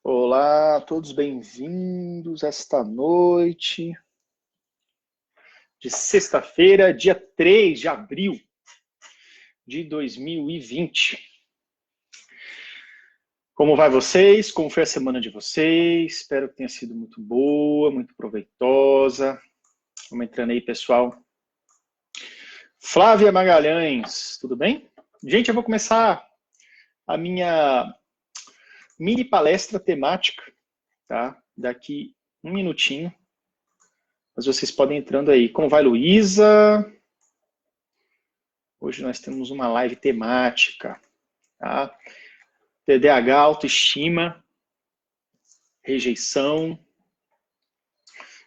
Olá, todos bem-vindos esta noite de sexta-feira, dia 3 de abril de 2020. Como vai vocês? Como foi a semana de vocês? Espero que tenha sido muito boa, muito proveitosa. Vamos entrando aí, pessoal. Flávia Magalhães, tudo bem? Gente, eu vou começar a minha mini palestra temática, tá? Daqui um minutinho. Mas vocês podem ir entrando aí. Como vai, Luísa? Hoje nós temos uma live temática, tá? TDAH, autoestima, rejeição.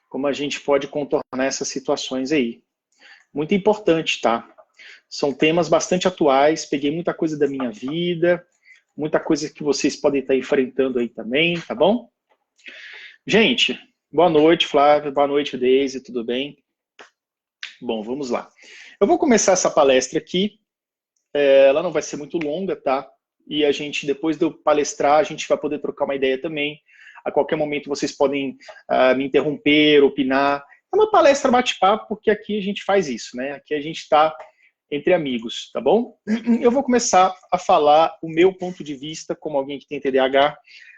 Como a gente pode contornar essas situações aí. Muito importante, tá? São temas bastante atuais, peguei muita coisa da minha vida, muita coisa que vocês podem estar enfrentando aí também, tá bom? Gente, boa noite, Flávia, boa noite, Deise, tudo bem? Bom, vamos lá. Eu vou começar essa palestra aqui, ela não vai ser muito longa, tá? E a gente, depois de eu palestrar, a gente vai poder trocar uma ideia também. A qualquer momento vocês podem me interromper, opinar. É uma palestra bate-papo, porque aqui a gente faz isso, né? Aqui a gente está entre amigos, tá bom? Eu vou começar a falar o meu ponto de vista, como alguém que tem TDAH,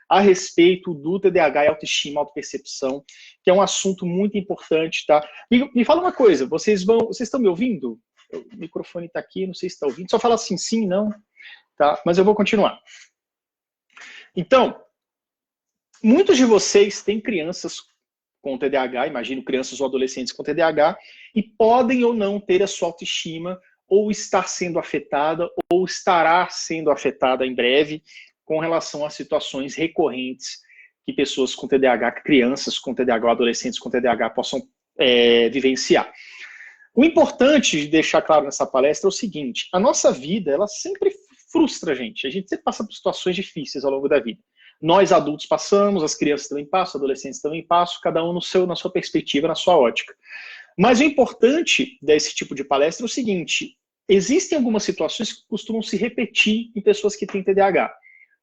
a respeito do TDAH e autoestima, autopercepção, que é um assunto muito importante, tá? Me fala uma coisa, vocês estão me ouvindo? O microfone está aqui, não sei se está ouvindo. Só fala assim, sim, não, tá? Mas eu vou continuar. Então, muitos de vocês têm crianças com TDAH, imagino crianças ou adolescentes com TDAH, e podem ou não ter a sua autoestima ou estar sendo afetada ou estará sendo afetada em breve com relação a situações recorrentes que pessoas com TDAH, crianças com TDAH, adolescentes com TDAH possam vivenciar. O importante de deixar claro nessa palestra é o seguinte, a nossa vida, ela sempre frustra a gente sempre passa por situações difíceis ao longo da vida. Nós adultos passamos, as crianças também passam, os adolescentes também passam, cada um na sua perspectiva, na sua ótica. Mas o importante desse tipo de palestra é o seguinte, existem algumas situações que costumam se repetir em pessoas que têm TDAH.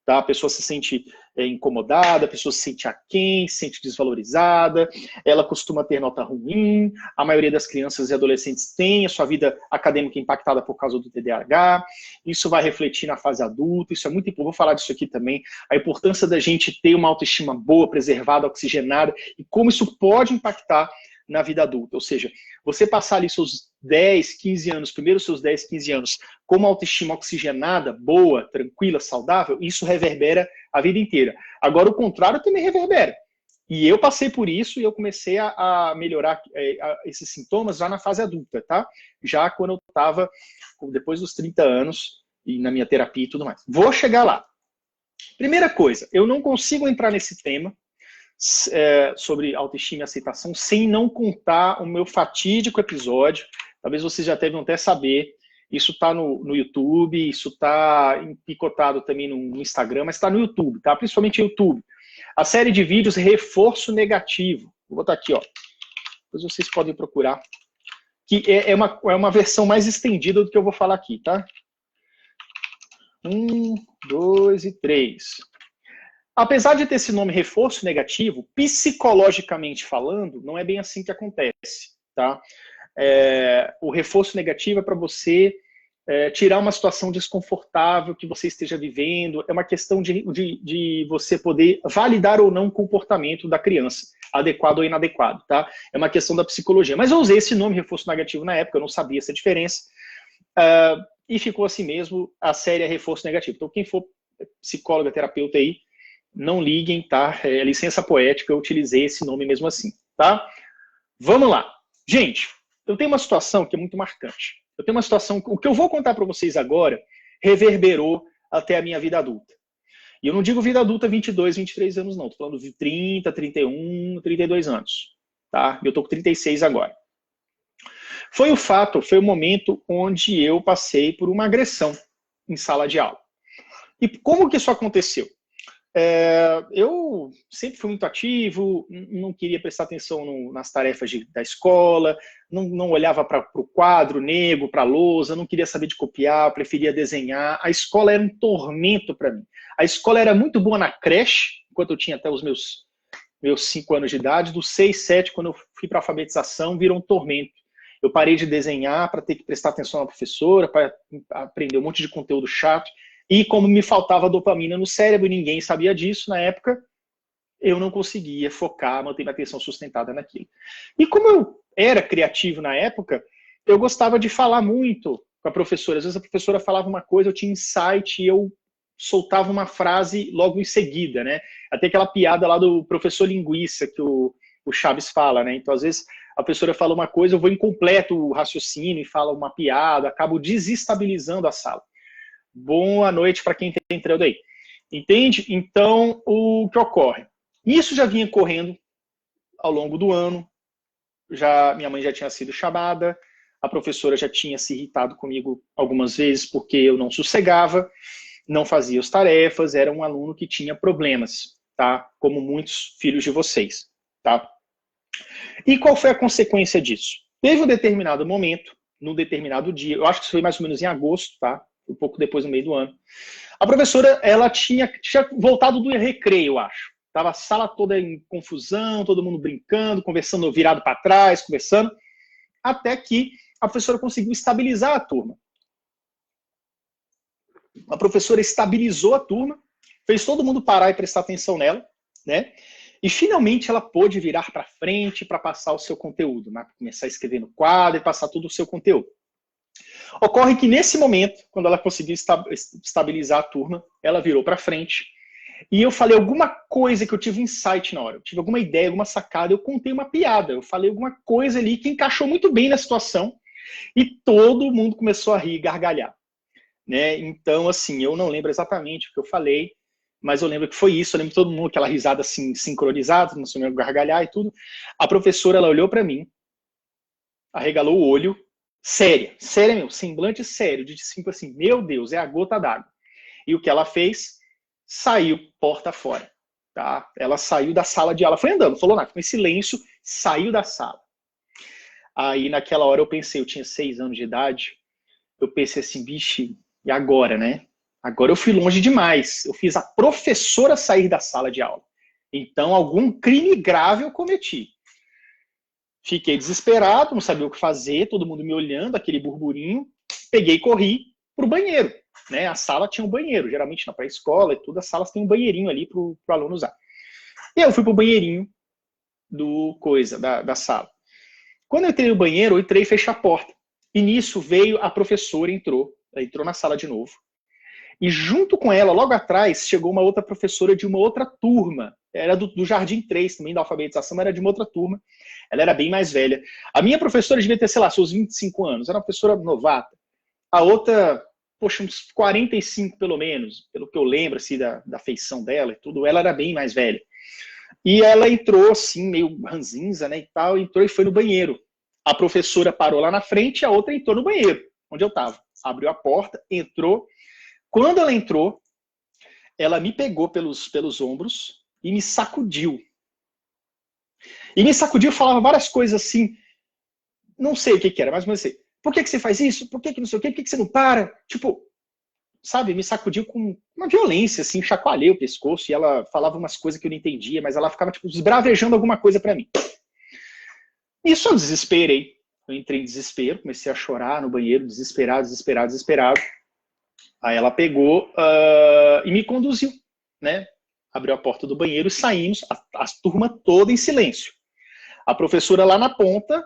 Tá? A pessoa se sente incomodada, a pessoa se sente aquém, se sente desvalorizada, ela costuma ter nota ruim, a maioria das crianças e adolescentes tem a sua vida acadêmica impactada por causa do TDAH, isso vai refletir na fase adulta, isso é muito importante, vou falar disso aqui também, a importância da gente ter uma autoestima boa, preservada, oxigenada, e como isso pode impactar na vida adulta, ou seja, você passar ali seus 10, 15 anos, primeiro seus 10, 15 anos, com uma autoestima oxigenada, boa, tranquila, saudável, isso reverbera a vida inteira. Agora, o contrário também reverbera. E eu passei por isso e eu comecei a melhorar esses sintomas já na fase adulta, tá? Já quando eu estava, depois dos 30 anos, e na minha terapia e tudo mais. Vou chegar lá. Primeira coisa, eu não consigo entrar nesse tema, sobre autoestima e aceitação, sem não contar o meu fatídico episódio. Talvez vocês já devem até saber. Isso está no YouTube, isso está picotado também no Instagram, mas está no YouTube, tá? Principalmente no YouTube. A série de vídeos Reforço Negativo. Vou botar aqui, ó. Depois vocês podem procurar. Que é uma versão mais estendida do que eu vou falar aqui, tá? 1, 2 e 3. Apesar de ter esse nome reforço negativo, psicologicamente falando, não é bem assim que acontece, tá? O reforço negativo é para você tirar uma situação desconfortável que você esteja vivendo, é uma questão de você poder validar ou não o comportamento da criança, adequado ou inadequado, tá? É uma questão da psicologia. Mas eu usei esse nome reforço negativo na época, eu não sabia essa diferença, e ficou assim mesmo, a série é reforço negativo. Então quem for psicóloga, terapeuta aí, não liguem, tá? É licença poética, eu utilizei esse nome mesmo assim, tá? Vamos lá. Gente, eu tenho uma situação que é muito marcante. Eu tenho uma situação, o que eu vou contar para vocês agora, reverberou até a minha vida adulta. E eu não digo vida adulta 22, 23 anos não, tô falando de 30, 31, 32 anos, tá? Eu tô com 36 agora. Foi o momento onde eu passei por uma agressão em sala de aula. E como que isso aconteceu? Eu sempre fui muito ativo, não queria prestar atenção nas tarefas da escola, não olhava para o quadro negro, para a lousa, não queria saber de copiar, preferia desenhar. A escola era um tormento para mim. A escola era muito boa na creche, enquanto eu tinha até os meus 5 anos de idade. Dos 6, 7, quando eu fui para a alfabetização, virou um tormento. Eu parei de desenhar para ter que prestar atenção na professora, para aprender um monte de conteúdo chato. E como me faltava dopamina no cérebro, ninguém sabia disso na época, eu não conseguia focar, manter minha atenção sustentada naquilo. E como eu era criativo na época, eu gostava de falar muito com a professora. Às vezes a professora falava uma coisa, eu tinha insight e eu soltava uma frase logo em seguida, né? Até aquela piada lá do professor linguiça que o Chaves fala, né? Então, às vezes, a professora fala uma coisa, eu vou incompleto o raciocínio e fala uma piada, acabo desestabilizando a sala. Boa noite para quem está entrando aí. Entende? Então, o que ocorre? Isso já vinha correndo ao longo do ano, minha mãe já tinha sido chamada, a professora já tinha se irritado comigo algumas vezes porque eu não sossegava, não fazia as tarefas, era um aluno que tinha problemas, tá? Como muitos filhos de vocês, tá? E qual foi a consequência disso? Teve um determinado momento, num determinado dia, eu acho que isso foi mais ou menos em agosto, tá? Um pouco depois, no meio do ano. A professora, ela tinha voltado do recreio, eu acho. Tava a sala toda em confusão, todo mundo brincando, conversando virado para trás, conversando, até que a professora conseguiu estabilizar a turma. A professora estabilizou a turma, fez todo mundo parar e prestar atenção nela, né? E finalmente ela pôde virar para frente para passar o seu conteúdo, né? Começar a escrever no quadro e passar todo o seu conteúdo. Ocorre que nesse momento, quando ela conseguiu estabilizar a turma, ela virou para frente e eu falei alguma coisa que eu tive insight na hora, eu tive alguma ideia, alguma sacada, eu contei uma piada, eu falei alguma coisa ali que encaixou muito bem na situação e todo mundo começou a rir e gargalhar. Né? Então, assim, eu não lembro exatamente o que eu falei, mas eu lembro que foi isso, eu lembro de todo mundo, aquela risada assim, sincronizada, não sei, gargalhar e tudo. A professora, ela olhou para mim, arregalou o olho, séria, meu, semblante sério, de tipo assim, meu Deus, é a gota d'água. E o que ela fez? Saiu porta fora, tá? Ela saiu da sala de aula, foi andando, falou nada, ficou em silêncio, saiu da sala. Aí, naquela hora, eu pensei, eu tinha 6 anos de idade, eu pensei assim, vixe, e agora, né? Agora eu fui longe demais. Eu fiz a professora sair da sala de aula. Então, algum crime grave eu cometi. Fiquei desesperado, não sabia o que fazer, todo mundo me olhando, aquele burburinho. Peguei e corri pro banheiro. Né? A sala tinha um banheiro, geralmente na pré-escola e tudo, as salas têm um banheirinho ali pro aluno usar. E eu fui pro banheirinho da sala. Quando eu entrei no banheiro, eu entrei e fechei a porta. E nisso veio a professora, entrou na sala de novo. E junto com ela, logo atrás, chegou uma outra professora de uma outra turma. Era do Jardim 3, também da alfabetização, mas era de uma outra turma. Ela era bem mais velha. A minha professora devia ter, sei lá, seus 25 anos. Era uma professora novata. A outra, poxa, uns 45 pelo menos, pelo que eu lembro assim, da feição dela e tudo. Ela era bem mais velha. E ela entrou assim, meio ranzinza, né, e tal, entrou e foi no banheiro. A professora parou lá na frente e a outra entrou no banheiro, onde eu estava. Abriu a porta, entrou. Quando ela entrou, ela me pegou pelos ombros e me sacudiu. E me sacudiu e falava várias coisas assim, não sei o que era, mas não sei. Por que você faz isso? Por que não sei o quê? Por que você não para? Tipo, sabe, me sacudiu com uma violência, assim, chacoalhei o pescoço e ela falava umas coisas que eu não entendia, mas ela ficava, tipo, esbravejando alguma coisa pra mim. Isso eu desesperei. Eu entrei em desespero, comecei a chorar no banheiro, desesperado. Aí ela pegou e me conduziu, né? Abriu a porta do banheiro e saímos, a turma toda em silêncio. A professora lá na ponta,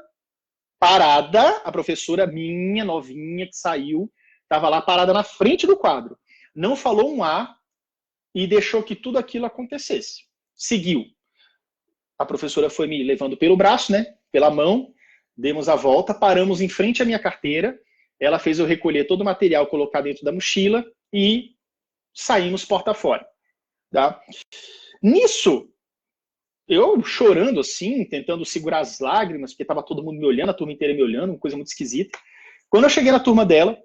parada, a professora minha, novinha, que saiu, estava lá parada na frente do quadro. Não falou um A e deixou que tudo aquilo acontecesse. Seguiu. A professora foi me levando pelo braço, né? Pela mão, demos a volta, paramos em frente à minha carteira, ela fez eu recolher todo o material, colocar dentro da mochila e saímos porta fora. Tá? Nisso, eu chorando assim, tentando segurar as lágrimas, porque estava todo mundo me olhando, a turma inteira me olhando, uma coisa muito esquisita. Quando eu cheguei na turma dela,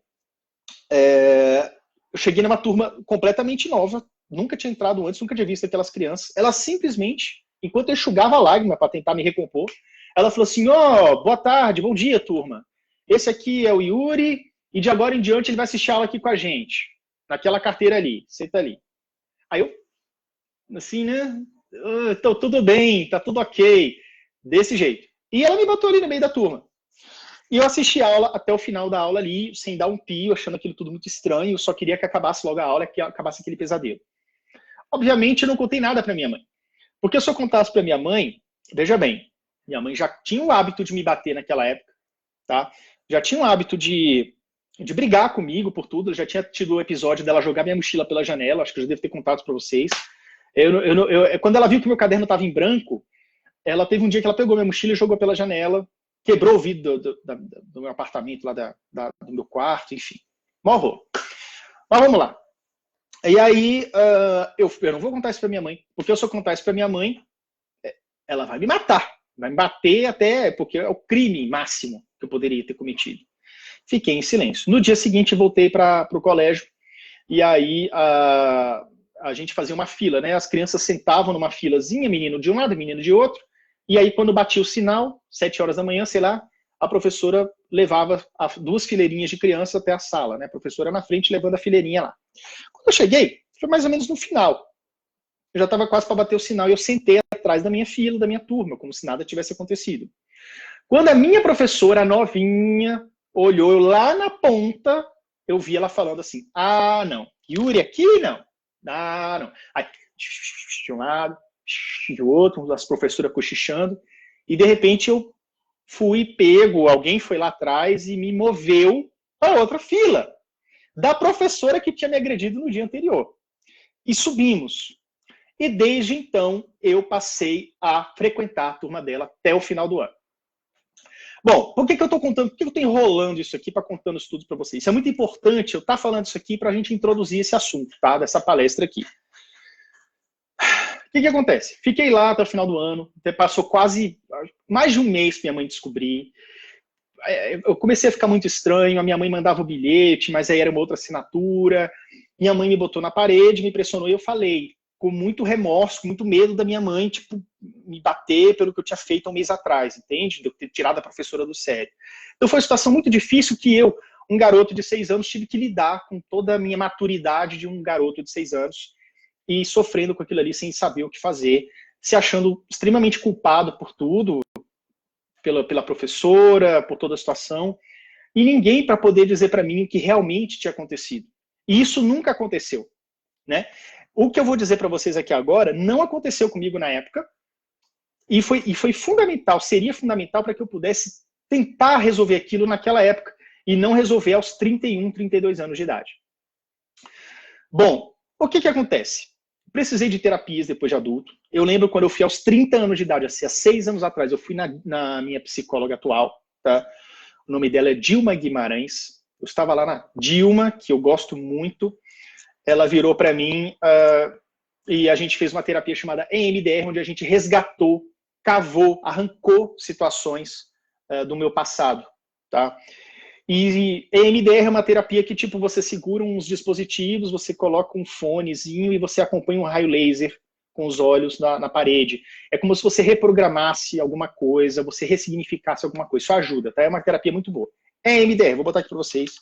eu cheguei numa turma completamente nova, nunca tinha entrado antes, nunca tinha visto aquelas crianças. Ela simplesmente, enquanto eu enxugava a lágrima para tentar me recompor, ela falou assim, boa tarde, bom dia, turma. Esse aqui é o Yuri, e de agora em diante ele vai assistir aula aqui com a gente. Naquela carteira ali, senta ali. Aí eu assim, né? Tô tudo bem, tá tudo ok. Desse jeito. E ela me botou ali no meio da turma. E eu assisti a aula até o final da aula ali, sem dar um pio, achando aquilo tudo muito estranho. Eu só queria que acabasse logo a aula, que acabasse aquele pesadelo. Obviamente, eu não contei nada para minha mãe. Porque se eu contasse para minha mãe, veja bem, minha mãe já tinha o hábito de me bater naquela época, tá? Já tinha o hábito de brigar comigo por tudo. Eu já tinha tido o episódio dela jogar minha mochila pela janela, acho que eu já devo ter contado para vocês. Quando ela viu que meu caderno estava em branco, ela teve um dia que ela pegou minha mochila e jogou pela janela, quebrou o vidro do meu apartamento, lá do meu quarto, enfim. Mó horror. Mas vamos lá. E aí, eu não vou contar isso para minha mãe, porque se eu contar isso para minha mãe, ela vai me matar. Vai me bater até, porque é o crime máximo que eu poderia ter cometido. Fiquei em silêncio. No dia seguinte, voltei para o colégio, e aí a gente fazia uma fila, né? As crianças sentavam numa filazinha, menino de um lado, menino de outro, e aí quando batia o sinal, 7 horas da manhã, sei lá, a professora levava 2 fileirinhas de crianças até a sala, né? A professora na frente levando a fileirinha lá. Quando eu cheguei, foi mais ou menos no final. Eu já estava quase para bater o sinal e eu sentei atrás da minha fila, da minha turma, como se nada tivesse acontecido. Quando a minha professora, a novinha, olhou lá na ponta, eu vi ela falando assim, não, Yuri aqui não, não. Aí, de um lado, de outro, as professoras cochichando, e de repente eu fui pego, alguém foi lá atrás e me moveu para outra fila, da professora que tinha me agredido no dia anterior. E subimos. E desde então, eu passei a frequentar a turma dela até o final do ano. Bom, por que eu estou contando? Por que eu estou enrolando isso aqui para contando isso tudo para vocês? Isso é muito importante eu estar falando isso aqui para a gente introduzir esse assunto, tá? Dessa palestra aqui. O que acontece? Fiquei lá até o final do ano, passou quase mais de um mês para minha mãe descobrir. Eu comecei a ficar muito estranho, a minha mãe mandava o bilhete, mas aí era uma outra assinatura. Minha mãe me botou na parede, me pressionou e eu falei, com muito remorso, com muito medo da minha mãe, tipo, me bater pelo que eu tinha feito há um mês atrás, entende? De eu ter tirado a professora do sério. Então foi uma situação muito difícil que eu, um garoto de 6 anos, tive que lidar com toda a minha maturidade de um garoto de 6 anos e sofrendo com aquilo ali sem saber o que fazer, se achando extremamente culpado por tudo, pela professora, por toda a situação, e ninguém para poder dizer para mim o que realmente tinha acontecido. E isso nunca aconteceu, né? O que eu vou dizer para vocês aqui agora não aconteceu comigo na época e foi fundamental, seria fundamental para que eu pudesse tentar resolver aquilo naquela época e não resolver aos 31, 32 anos de idade. Bom, o que acontece? Precisei de terapias depois de adulto. Eu lembro quando eu fui aos 30 anos de idade, assim, há 6 anos atrás, eu fui na minha psicóloga atual, tá? O nome dela é Dilma Guimarães. Eu estava lá na Dilma, que eu gosto muito. Ela virou para mim e a gente fez uma terapia chamada EMDR, onde a gente resgatou, cavou, arrancou situações do meu passado, tá? E EMDR é uma terapia que, tipo, você segura uns dispositivos, você coloca um fonezinho e você acompanha um raio laser com os olhos na parede. É como se você reprogramasse alguma coisa, você ressignificasse alguma coisa. Isso ajuda, tá? É uma terapia muito boa. EMDR, vou botar aqui para vocês.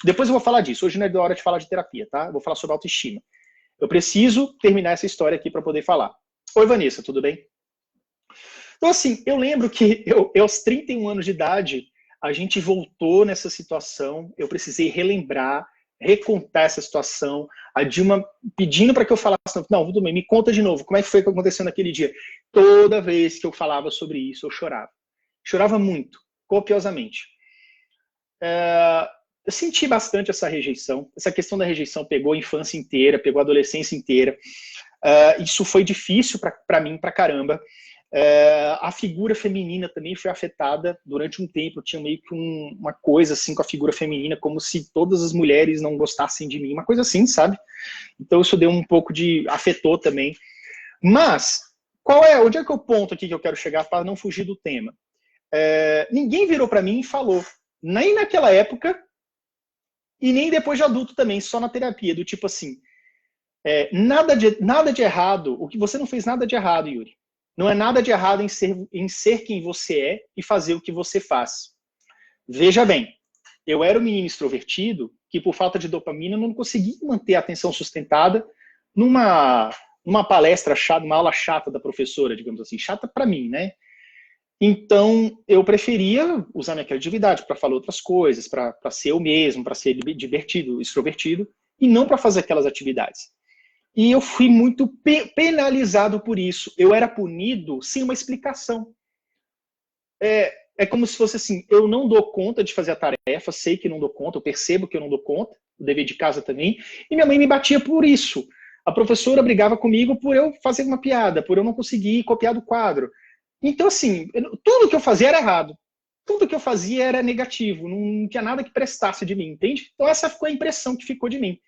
Depois eu vou falar disso. Hoje não é da hora de falar de terapia, tá? Eu vou falar sobre autoestima. Eu preciso terminar essa história aqui para poder falar. Oi, Vanessa, tudo bem? Então, assim, eu lembro que eu aos 31 anos de idade, a gente voltou nessa situação, eu precisei relembrar, recontar essa situação, a Dilma pedindo para que eu falasse, não, tudo bem, me conta de novo, como é que foi que aconteceu naquele dia? Toda vez que eu falava sobre isso, eu chorava. Chorava muito, copiosamente. Eu senti bastante essa rejeição, essa questão da rejeição pegou a infância inteira, pegou a adolescência inteira. Isso foi difícil para mim, pra caramba. A figura feminina também foi afetada durante um tempo. Eu tinha meio que uma coisa assim com a figura feminina, como se todas as mulheres não gostassem de mim, uma coisa assim, sabe? Então isso deu um pouco de... afetou também. Mas, onde é que é o ponto aqui que eu quero chegar para não fugir do tema? Ninguém virou para mim e falou, nem naquela época e nem depois de adulto também, só na terapia, do tipo assim, nada de errado, o que você não fez nada de errado, Yuri. Não é nada de errado em ser quem você é e fazer o que você faz. Veja bem, eu era um menino extrovertido que, por falta de dopamina, não conseguia manter a atenção sustentada numa numa palestra chata, uma aula chata da professora, digamos assim, chata para mim, né? Então, eu preferia usar minha criatividade para falar outras coisas, para ser eu mesmo, para ser divertido, extrovertido, e não para fazer aquelas atividades. E eu fui muito penalizado por isso. Eu era punido sem uma explicação. É como se fosse assim, eu não dou conta de fazer a tarefa, sei que não dou conta, eu percebo que eu não dou conta, o dever de casa também, e minha mãe me batia por isso. A professora brigava comigo por eu fazer uma piada, por eu não conseguir copiar do quadro. Então, assim, tudo que eu fazia era errado. Tudo que eu fazia era negativo, não tinha nada que prestasse de mim, entende? Então, essa foi a impressão que ficou de mim.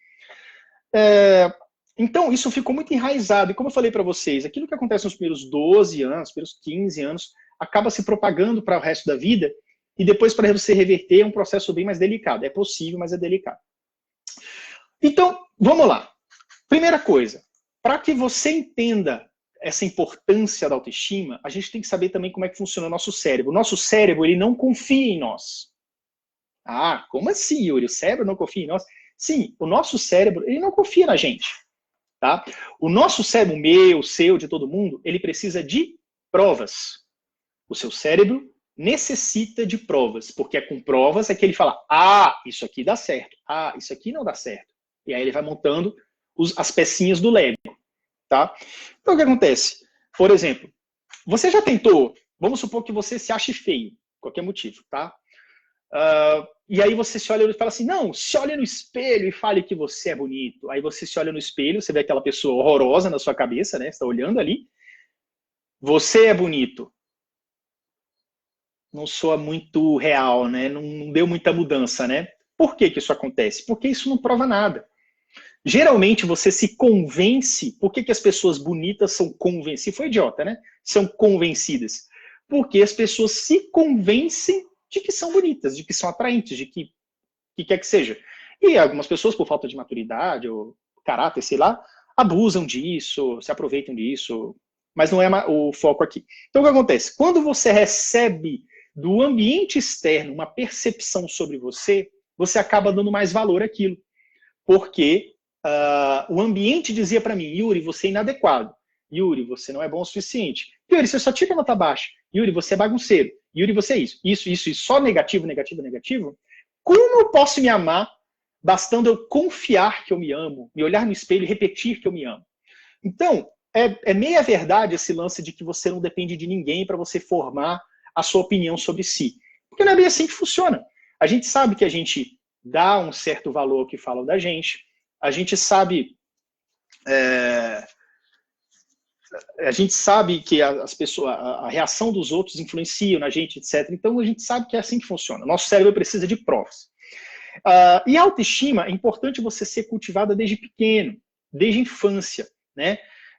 Então, isso ficou muito enraizado. E como eu falei para vocês, aquilo que acontece nos primeiros 12 anos, primeiros 15 anos, acaba se propagando para o resto da vida, e depois para você reverter é um processo bem mais delicado. É possível, mas é delicado. Então, vamos lá. Primeira coisa, para que você entenda essa importância da autoestima, a gente tem que saber também como é que funciona o nosso cérebro. O nosso cérebro, ele não confia em nós. Ah, como assim, Yuri? O cérebro não confia em nós? Sim, o nosso cérebro, ele não confia na gente. Tá? O nosso cérebro, meu, seu, de todo mundo, ele precisa de provas. O seu cérebro necessita de provas, porque é com provas que ele fala, ah, isso aqui dá certo, ah, isso aqui não dá certo. E aí ele vai montando as pecinhas do Lego. Tá? Então o que acontece? Por exemplo, você já tentou, vamos supor que você se ache feio, qualquer motivo, tá? E aí você se olha e fala assim, não, se olha no espelho e fale que você é bonito. Aí você se olha no espelho, você vê aquela pessoa horrorosa na sua cabeça, né? Você está olhando ali. Você é bonito. Não soa muito real, né? Não deu muita mudança, né? Por que que isso acontece? Porque isso não prova nada. Geralmente você se convence. Por que que as pessoas bonitas são convencidas? Foi idiota, né? São convencidas. Porque as pessoas se convencem de que são bonitas, de que são atraentes, de que quer que seja. E algumas pessoas, por falta de maturidade ou caráter, sei lá, abusam disso, se aproveitam disso, mas não é o foco aqui. Então o que acontece? Quando você recebe do ambiente externo uma percepção sobre você, você acaba dando mais valor àquilo. Porque o ambiente dizia para mim, Yuri, você é inadequado. Yuri, você não é bom o suficiente. Yuri, você só tira nota baixa. Yuri, você é bagunceiro. Yuri, você é isso. Isso, só negativo, negativo, negativo. Como eu posso me amar bastando eu confiar que eu me amo, me olhar no espelho e repetir que eu me amo? Então, é meia verdade esse lance de que você não depende de ninguém para você formar a sua opinião sobre si. Porque não é bem assim que funciona. A gente sabe que a gente dá um certo valor ao que falam da gente, a gente sabe que as pessoas, a reação dos outros influencia na gente, etc. Então a gente sabe que é assim que funciona. Nosso cérebro precisa de provas. E a autoestima é importante você ser cultivada desde pequeno, desde a infância, né?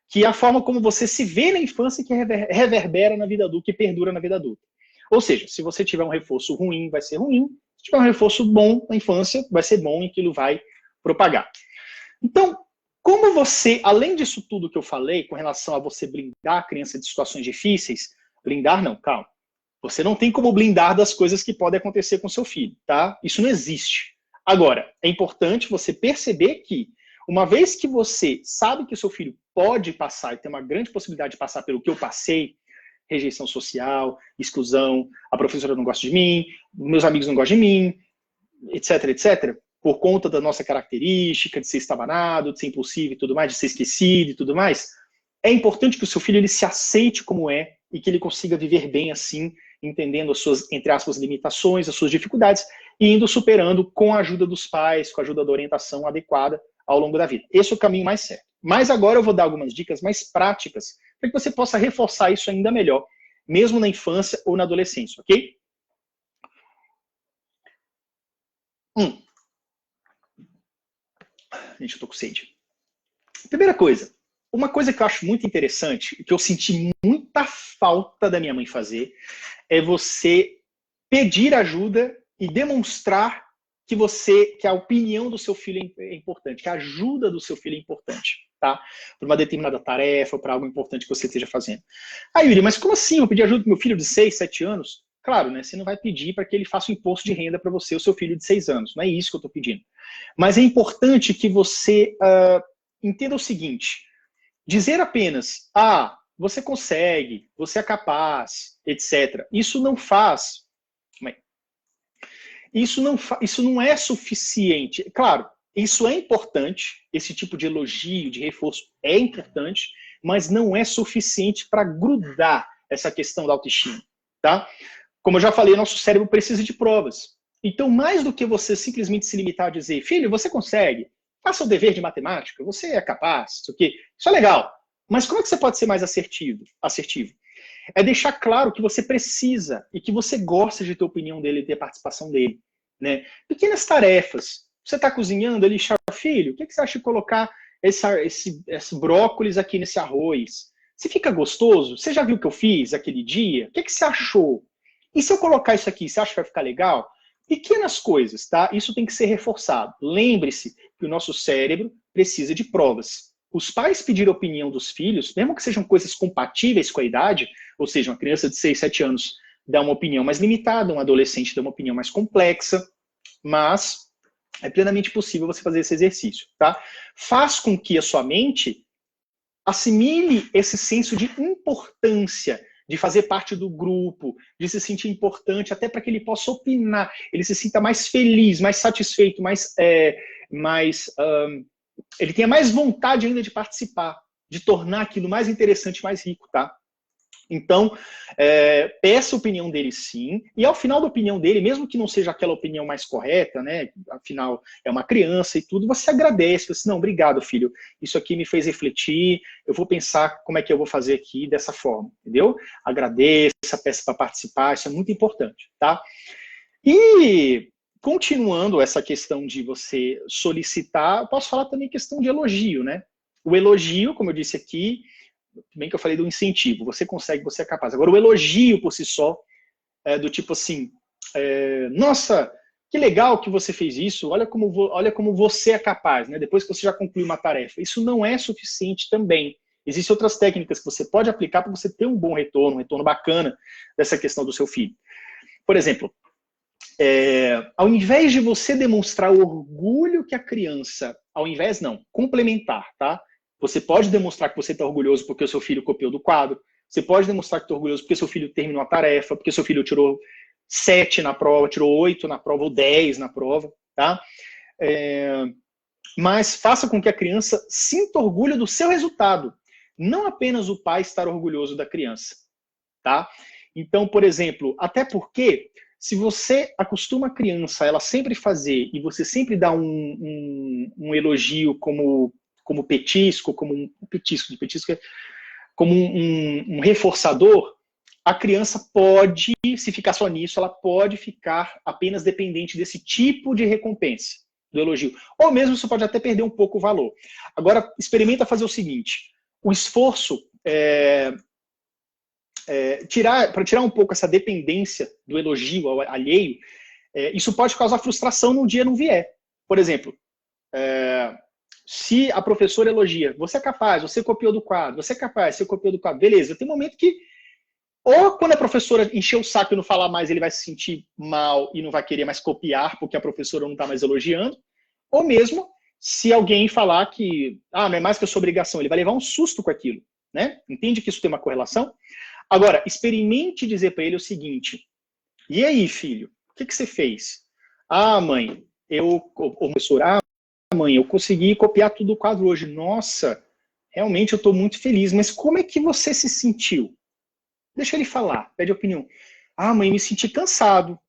Que é a forma como você se vê na infância que reverbera na vida adulta, que perdura na vida adulta. Ou seja, se você tiver um reforço ruim, vai ser ruim. Se tiver um reforço bom na infância, vai ser bom e aquilo vai propagar. Então, como você, além disso tudo que eu falei, com relação a você blindar a criança de situações difíceis, blindar não, calma. Você não tem como blindar das coisas que podem acontecer com seu filho, tá? Isso não existe. Agora, é importante você perceber que, uma vez que você sabe que o seu filho pode passar e tem uma grande possibilidade de passar pelo que eu passei, rejeição social, exclusão, a professora não gosta de mim, meus amigos não gostam de mim, etc, etc, por conta da nossa característica de ser estabanado, de ser impulsivo e tudo mais, de ser esquecido e tudo mais, é importante que o seu filho ele se aceite como é e que ele consiga viver bem assim, entendendo as suas, entre aspas, limitações, as suas dificuldades, e indo superando com a ajuda dos pais, com a ajuda da orientação adequada ao longo da vida. Esse é o caminho mais certo. Mas agora eu vou dar algumas dicas mais práticas para que você possa reforçar isso ainda melhor, mesmo na infância ou na adolescência, ok? Gente, eu tô com sede. Primeira coisa, uma coisa que eu acho muito interessante, que eu senti muita falta da minha mãe fazer, é você pedir ajuda e demonstrar que a opinião do seu filho é importante, que a ajuda do seu filho é importante, tá? Para uma determinada tarefa, para algo importante que você esteja fazendo. Ah, Yuri, mas como assim eu pedir ajuda para meu filho de 6, 7 anos? Claro, né? Você não vai pedir para que ele faça um imposto de renda para você, o seu filho de 6 anos. Não é isso que eu estou pedindo. Mas é importante que você entenda o seguinte, Dizer apenas, você consegue, você é capaz, etc. Isso não faz. Isso não é suficiente. Claro, isso é importante, esse tipo de elogio, de reforço é importante, mas não é suficiente para grudar essa questão da autoestima, tá? Como eu já falei, nosso cérebro precisa de provas. Então, mais do que você simplesmente se limitar a dizer, filho, você consegue, faça o dever de matemática, você é capaz, isso é legal. Mas como é que você pode ser mais assertivo? É deixar claro que você precisa e que você gosta de ter a opinião dele e ter a participação dele. Né? Pequenas tarefas. Você está cozinhando, ele chama, filho, o que você acha de colocar esse brócolis aqui nesse arroz? Se fica gostoso? Você já viu o que eu fiz aquele dia? O que você achou? E se eu colocar isso aqui, você acha que vai ficar legal? Pequenas coisas, tá? Isso tem que ser reforçado. Lembre-se que o nosso cérebro precisa de provas. Os pais pedir a opinião dos filhos, mesmo que sejam coisas compatíveis com a idade, ou seja, uma criança de 6, 7 anos dá uma opinião mais limitada, um adolescente dá uma opinião mais complexa, mas é plenamente possível você fazer esse exercício, tá? Faz com que a sua mente assimile esse senso de importância, de fazer parte do grupo, de se sentir importante, até para que ele possa opinar, ele se sinta mais feliz, mais satisfeito, ele tenha mais vontade ainda de participar, de tornar aquilo mais interessante, mais rico, tá? Então, peça a opinião dele sim, e ao final da opinião dele, mesmo que não seja aquela opinião mais correta, né, afinal é uma criança e tudo, você agradece, você, não, obrigado filho, isso aqui me fez refletir, eu vou pensar como é que eu vou fazer aqui dessa forma, entendeu? Agradeça, peça para participar, isso é muito importante, tá? E continuando essa questão de você solicitar, eu posso falar também questão de elogio, né? O elogio, como eu disse aqui, bem que eu falei do incentivo, você consegue, você é capaz. Agora, o elogio por si só, do tipo assim, nossa, que legal que você fez isso, olha como você é capaz, né? Depois que você já concluiu uma tarefa. Isso não é suficiente também. Existem outras técnicas que você pode aplicar para você ter um bom retorno, um retorno bacana dessa questão do seu filho. Por exemplo, ao invés de você demonstrar o orgulho que a criança, complementar, tá? Você pode demonstrar que você está orgulhoso porque o seu filho copiou do quadro. Você pode demonstrar que está orgulhoso porque seu filho terminou a tarefa, porque seu filho tirou 7 na prova, tirou 8 na prova ou 10 na prova, tá? Mas faça com que a criança sinta orgulho do seu resultado. Não apenas o pai estar orgulhoso da criança, tá? Então, por exemplo, até porque se você acostuma a criança a ela sempre fazer e você sempre dá um elogio como petisco, como um reforçador, a criança pode, se ficar só nisso, ela pode ficar apenas dependente desse tipo de recompensa, do elogio. Ou mesmo você pode até perder um pouco o valor. Agora, experimenta fazer o seguinte, o esforço, para tirar um pouco essa dependência do elogio alheio, isso pode causar frustração no dia não vier. Por exemplo, se a professora elogia, você é capaz, você copiou do quadro, você é capaz, você copiou do quadro, beleza, tem um momento que, ou quando a professora encher o saco e não falar mais, ele vai se sentir mal e não vai querer mais copiar, porque a professora não está mais elogiando, ou mesmo se alguém falar que, não é mais que a sua obrigação, ele vai levar um susto com aquilo, né? Entende que isso tem uma correlação? Agora, experimente dizer para ele o seguinte, e aí, filho, o que você fez? Mãe, professor, mãe, eu consegui copiar tudo do quadro hoje. Nossa, realmente eu estou muito feliz. Mas como é que você se sentiu? Deixa ele falar, pede opinião. Mãe, me senti cansado.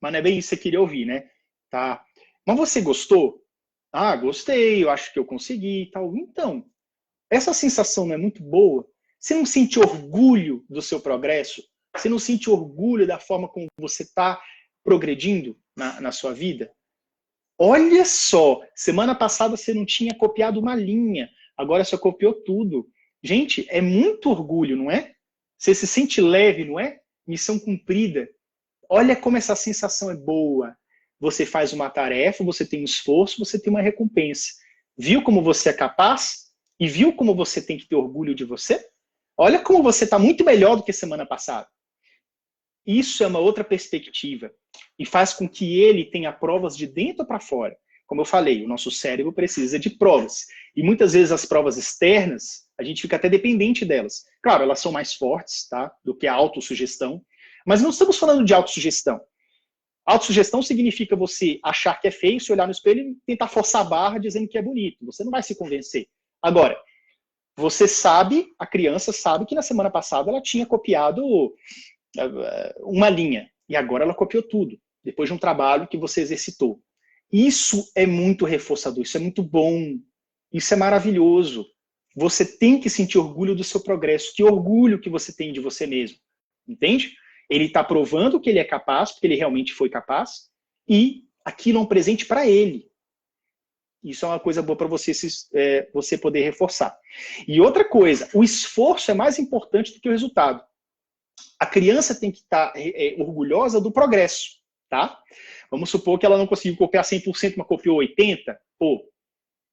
Mas não é bem isso que você queria ouvir, né? Tá. Mas você gostou? Gostei, eu acho que eu consegui e tal. Então, essa sensação não é muito boa? Você não sente orgulho do seu progresso? Você não sente orgulho da forma como você está progredindo na sua vida? Olha só, semana passada você não tinha copiado uma linha, agora você copiou tudo. Gente, é muito orgulho, não é? Você se sente leve, não é? Missão cumprida. Olha como essa sensação é boa. Você faz uma tarefa, você tem um esforço, você tem uma recompensa. Viu como você é capaz? E viu como você tem que ter orgulho de você? Olha como você está muito melhor do que semana passada. Isso é uma outra perspectiva e faz com que ele tenha provas de dentro para fora. Como eu falei, o nosso cérebro precisa de provas. E muitas vezes as provas externas A gente fica até dependente delas. Claro, elas são mais fortes, tá? Do que a autossugestão. Mas não estamos falando de autossugestão. Autossugestão significa você achar que é feio, se olhar no espelho e tentar forçar a barra dizendo que é bonito. Você não vai se convencer. Agora, você sabe, a criança sabe que na semana passada ela tinha copiado uma linha. E agora ela copiou tudo. Depois de um trabalho que você exercitou. Isso é muito reforçador, isso é muito bom, isso é maravilhoso. Você tem que sentir orgulho do seu progresso. Que orgulho que você tem de você mesmo. Entende? Ele está provando que ele é capaz, porque ele realmente foi capaz, e aquilo é um presente para ele. Isso é uma coisa boa para você poder reforçar. E outra coisa, o esforço é mais importante do que o resultado. A criança tem que estar orgulhosa do progresso, tá? Vamos supor que ela não conseguiu copiar 100%, mas copiou 80%. Pô,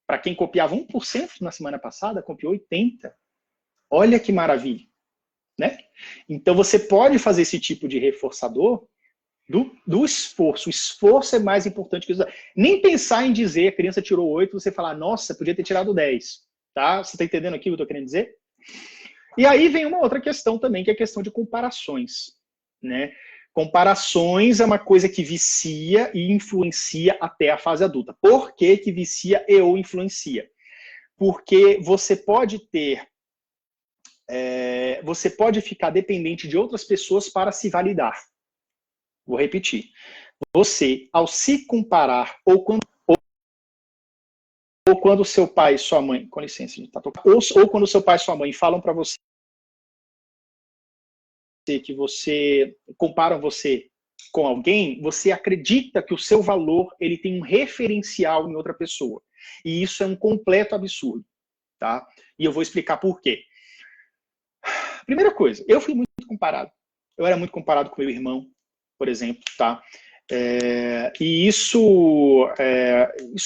para quem copiava 1% na semana passada, copiou 80%. Olha que maravilha, né? Então você pode fazer esse tipo de reforçador do esforço. O esforço é mais importante que o resultado. Nem pensar em dizer a criança tirou 8, você falar, nossa, podia ter tirado 10. Tá? Você está entendendo aqui o que eu estou querendo dizer? E aí vem uma outra questão também, que é a questão de comparações, né? Comparações é uma coisa que vicia e influencia até a fase adulta. Por que que vicia e ou influencia? Porque você pode ter... você pode ficar dependente de outras pessoas para se validar. Vou repetir. Você, ao se comparar, ou quando seu pai e sua mãe... Com licença, gente, tá tocando. Ou quando seu pai e sua mãe falam para você que você comparam você com alguém, você acredita que o seu valor ele tem um referencial em outra pessoa. E isso é um completo absurdo, tá? E eu vou explicar por quê. Primeira coisa, eu fui muito comparado. Eu era muito comparado com meu irmão, por exemplo, tá? E isso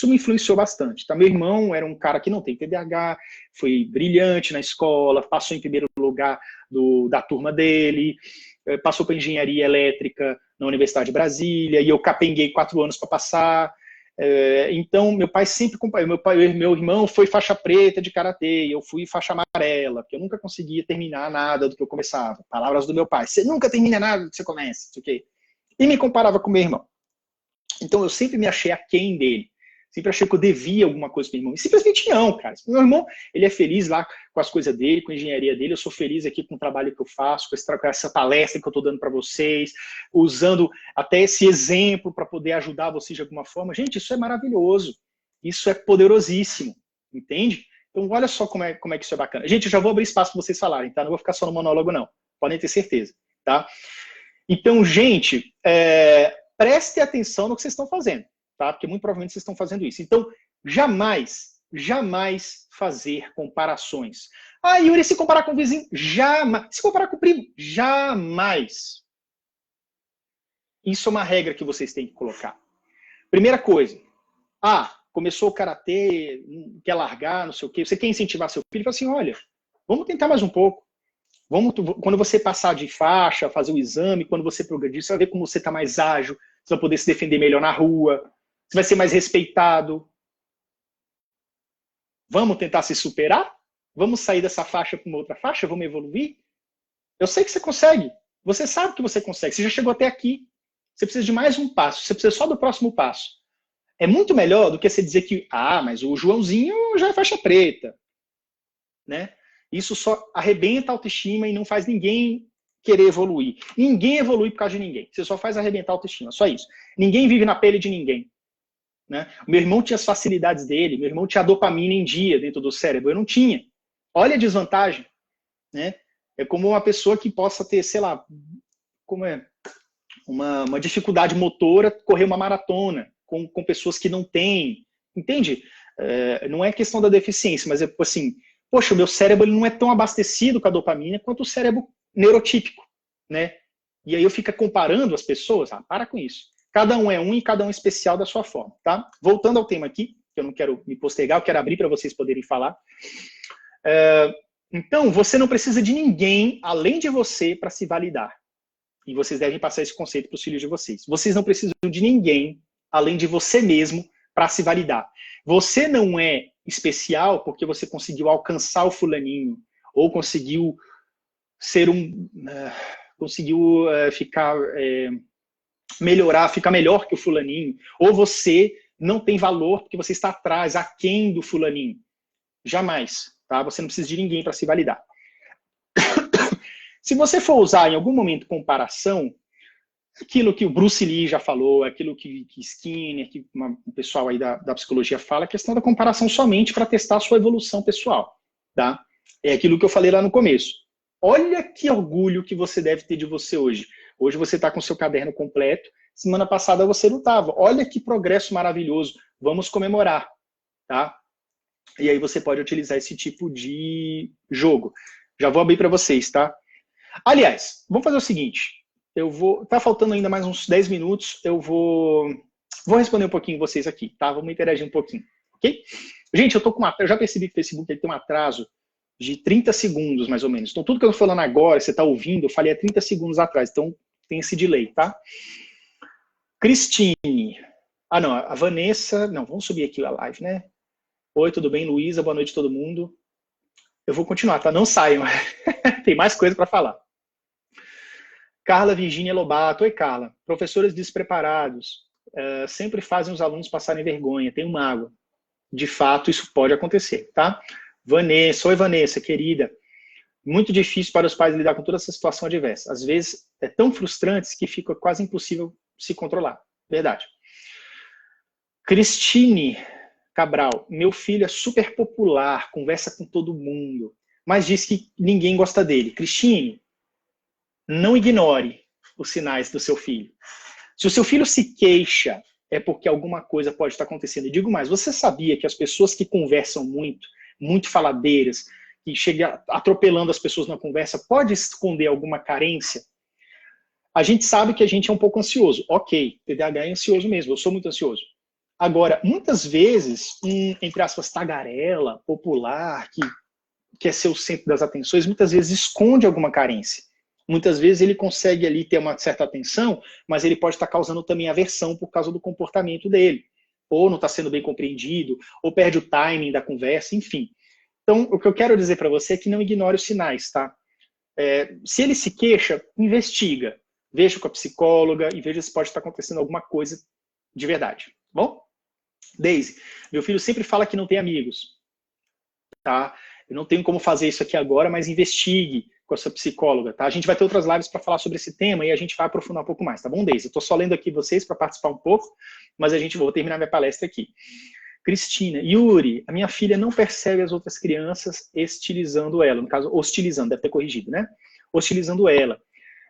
me influenciou bastante. Tá? Meu irmão era um cara que não tem TDAH, foi brilhante na escola, passou em primeiro lugar da turma dele, passou para engenharia elétrica na Universidade de Brasília, e eu capenguei 4 anos para passar. Então, meu pai sempre comparou. Meu irmão foi faixa preta de karatê, eu fui faixa amarela, porque eu nunca conseguia terminar nada do que eu começava. Palavras do meu pai: você nunca termina nada do que você começa, isso aqui. E me comparava com meu irmão. Então eu sempre me achei aquém dele. Sempre achei que eu devia alguma coisa pro meu irmão. E simplesmente não, cara. Meu irmão, ele é feliz lá com as coisas dele, com a engenharia dele. Eu sou feliz aqui com o trabalho que eu faço, com essa palestra que eu estou dando para vocês, usando até esse exemplo para poder ajudar vocês de alguma forma. Gente, isso é maravilhoso. Isso é poderosíssimo. Entende? Então olha só como é que isso é bacana. Gente, eu já vou abrir espaço para vocês falarem, tá? Não vou ficar só no monólogo, não. Podem ter certeza, tá? Então, gente, preste atenção no que vocês estão fazendo, tá? Porque muito provavelmente vocês estão fazendo isso. Então, jamais fazer comparações. Ah, Yuri, se comparar com o vizinho, jamais. Se comparar com o primo, jamais. Isso é uma regra que vocês têm que colocar. Primeira coisa, começou o karatê, quer largar, não sei o quê, você quer incentivar seu filho, fala assim, olha, vamos tentar mais um pouco. Quando você passar de faixa, fazer o exame, quando você progredir, você vai ver como você está mais ágil, você vai poder se defender melhor na rua, você vai ser mais respeitado. Vamos tentar se superar? Vamos sair dessa faixa para uma outra faixa? Vamos evoluir? Eu sei que você consegue. Você sabe que você consegue. Você já chegou até aqui. Você precisa de mais um passo. Você precisa só do próximo passo. É muito melhor do que você dizer que, mas o Joãozinho já é faixa preta. Né? Isso só arrebenta a autoestima e não faz ninguém querer evoluir. Ninguém evolui por causa de ninguém. Você só faz arrebentar a autoestima, só isso. Ninguém vive na pele de ninguém. Né? O meu irmão tinha as facilidades dele, meu irmão tinha a dopamina em dia dentro do cérebro, eu não tinha. Olha a desvantagem. Né? É como uma pessoa que possa ter, sei lá, uma dificuldade motora, correr uma maratona com pessoas que não têm. Entende? Não é questão da deficiência, mas é assim... Poxa, o meu cérebro ele não é tão abastecido com a dopamina quanto o cérebro neurotípico, né? E aí eu fico comparando as pessoas, para com isso. Cada um é um e cada um é especial da sua forma, tá? Voltando ao tema aqui, que eu não quero me postergar, eu quero abrir para vocês poderem falar. Então, você não precisa de ninguém além de você para se validar. E vocês devem passar esse conceito para os filhos de vocês. Vocês não precisam de ninguém além de você mesmo para se validar. Você não é especial porque você conseguiu alcançar o fulaninho, ou conseguiu ser conseguiu ficar melhor que o fulaninho, ou você não tem valor porque você está atrás, aquém do fulaninho. Jamais, tá? Você não precisa de ninguém para se validar. Se você for usar em algum momento comparação, aquilo que o Bruce Lee já falou, aquilo que Skinner, que o pessoal aí da psicologia fala, a questão da comparação somente para testar a sua evolução pessoal, tá? É aquilo que eu falei lá no começo. Olha que orgulho que você deve ter de você hoje. Hoje você está com o seu caderno completo, semana passada você não estava. Olha que progresso maravilhoso, vamos comemorar, tá? E aí você pode utilizar esse tipo de jogo. Já vou abrir para vocês, tá? Aliás, vamos fazer o seguinte. Tá faltando ainda mais uns 10 minutos. Eu vou responder um pouquinho vocês aqui, tá? Vamos interagir um pouquinho, ok? Gente, eu já percebi que o Facebook tem um atraso de 30 segundos, mais ou menos. Então, tudo que eu tô falando agora, você tá ouvindo, eu falei há 30 segundos atrás. Então, tem esse delay, tá? Cristine. Ah, não, a Vanessa. Não, vamos subir aqui a live, né? Oi, tudo bem, Luísa? Boa noite a todo mundo. Eu vou continuar, tá? Não saiam. Tem mais coisa para falar. Carla Virgínia Lobato. Oi, Carla. Professores despreparados sempre fazem os alunos passarem vergonha. Tem uma água. De fato, isso pode acontecer, tá? Vanessa. Oi, Vanessa, querida. Muito difícil para os pais lidar com toda essa situação adversa. Às vezes, é tão frustrante que fica quase impossível se controlar. Verdade. Cristine Cabral. Meu filho é super popular, conversa com todo mundo, mas diz que ninguém gosta dele. Cristine, não ignore os sinais do seu filho. Se o seu filho se queixa, é porque alguma coisa pode estar acontecendo. E digo mais, você sabia que as pessoas que conversam muito faladeiras, que chegam atropelando as pessoas na conversa, pode esconder alguma carência? A gente sabe que a gente é um pouco ansioso. Ok, TDAH é ansioso mesmo, eu sou muito ansioso. Agora, muitas vezes, entre aspas, tagarela, popular, que quer ser o centro das atenções, muitas vezes esconde alguma carência. Muitas vezes ele consegue ali ter uma certa atenção, mas ele pode estar causando também aversão por causa do comportamento dele. Ou não está sendo bem compreendido, ou perde o timing da conversa, enfim. Então, o que eu quero dizer para você é que não ignore os sinais, tá? Se ele se queixa, investiga. Veja com a psicóloga e veja se pode estar acontecendo alguma coisa de verdade. Bom? Daisy, meu filho sempre fala que não tem amigos. Tá? Eu não tenho como fazer isso aqui agora, mas investigue com a sua psicóloga, tá? A gente vai ter outras lives para falar sobre esse tema e a gente vai aprofundar um pouco mais, tá bom, Daisy? Eu tô só lendo aqui vocês para participar um pouco, mas vou terminar minha palestra aqui. Cristina, Yuri, a minha filha não percebe as outras crianças hostilizando ela, no caso, hostilizando, deve ter corrigido, né? Hostilizando ela.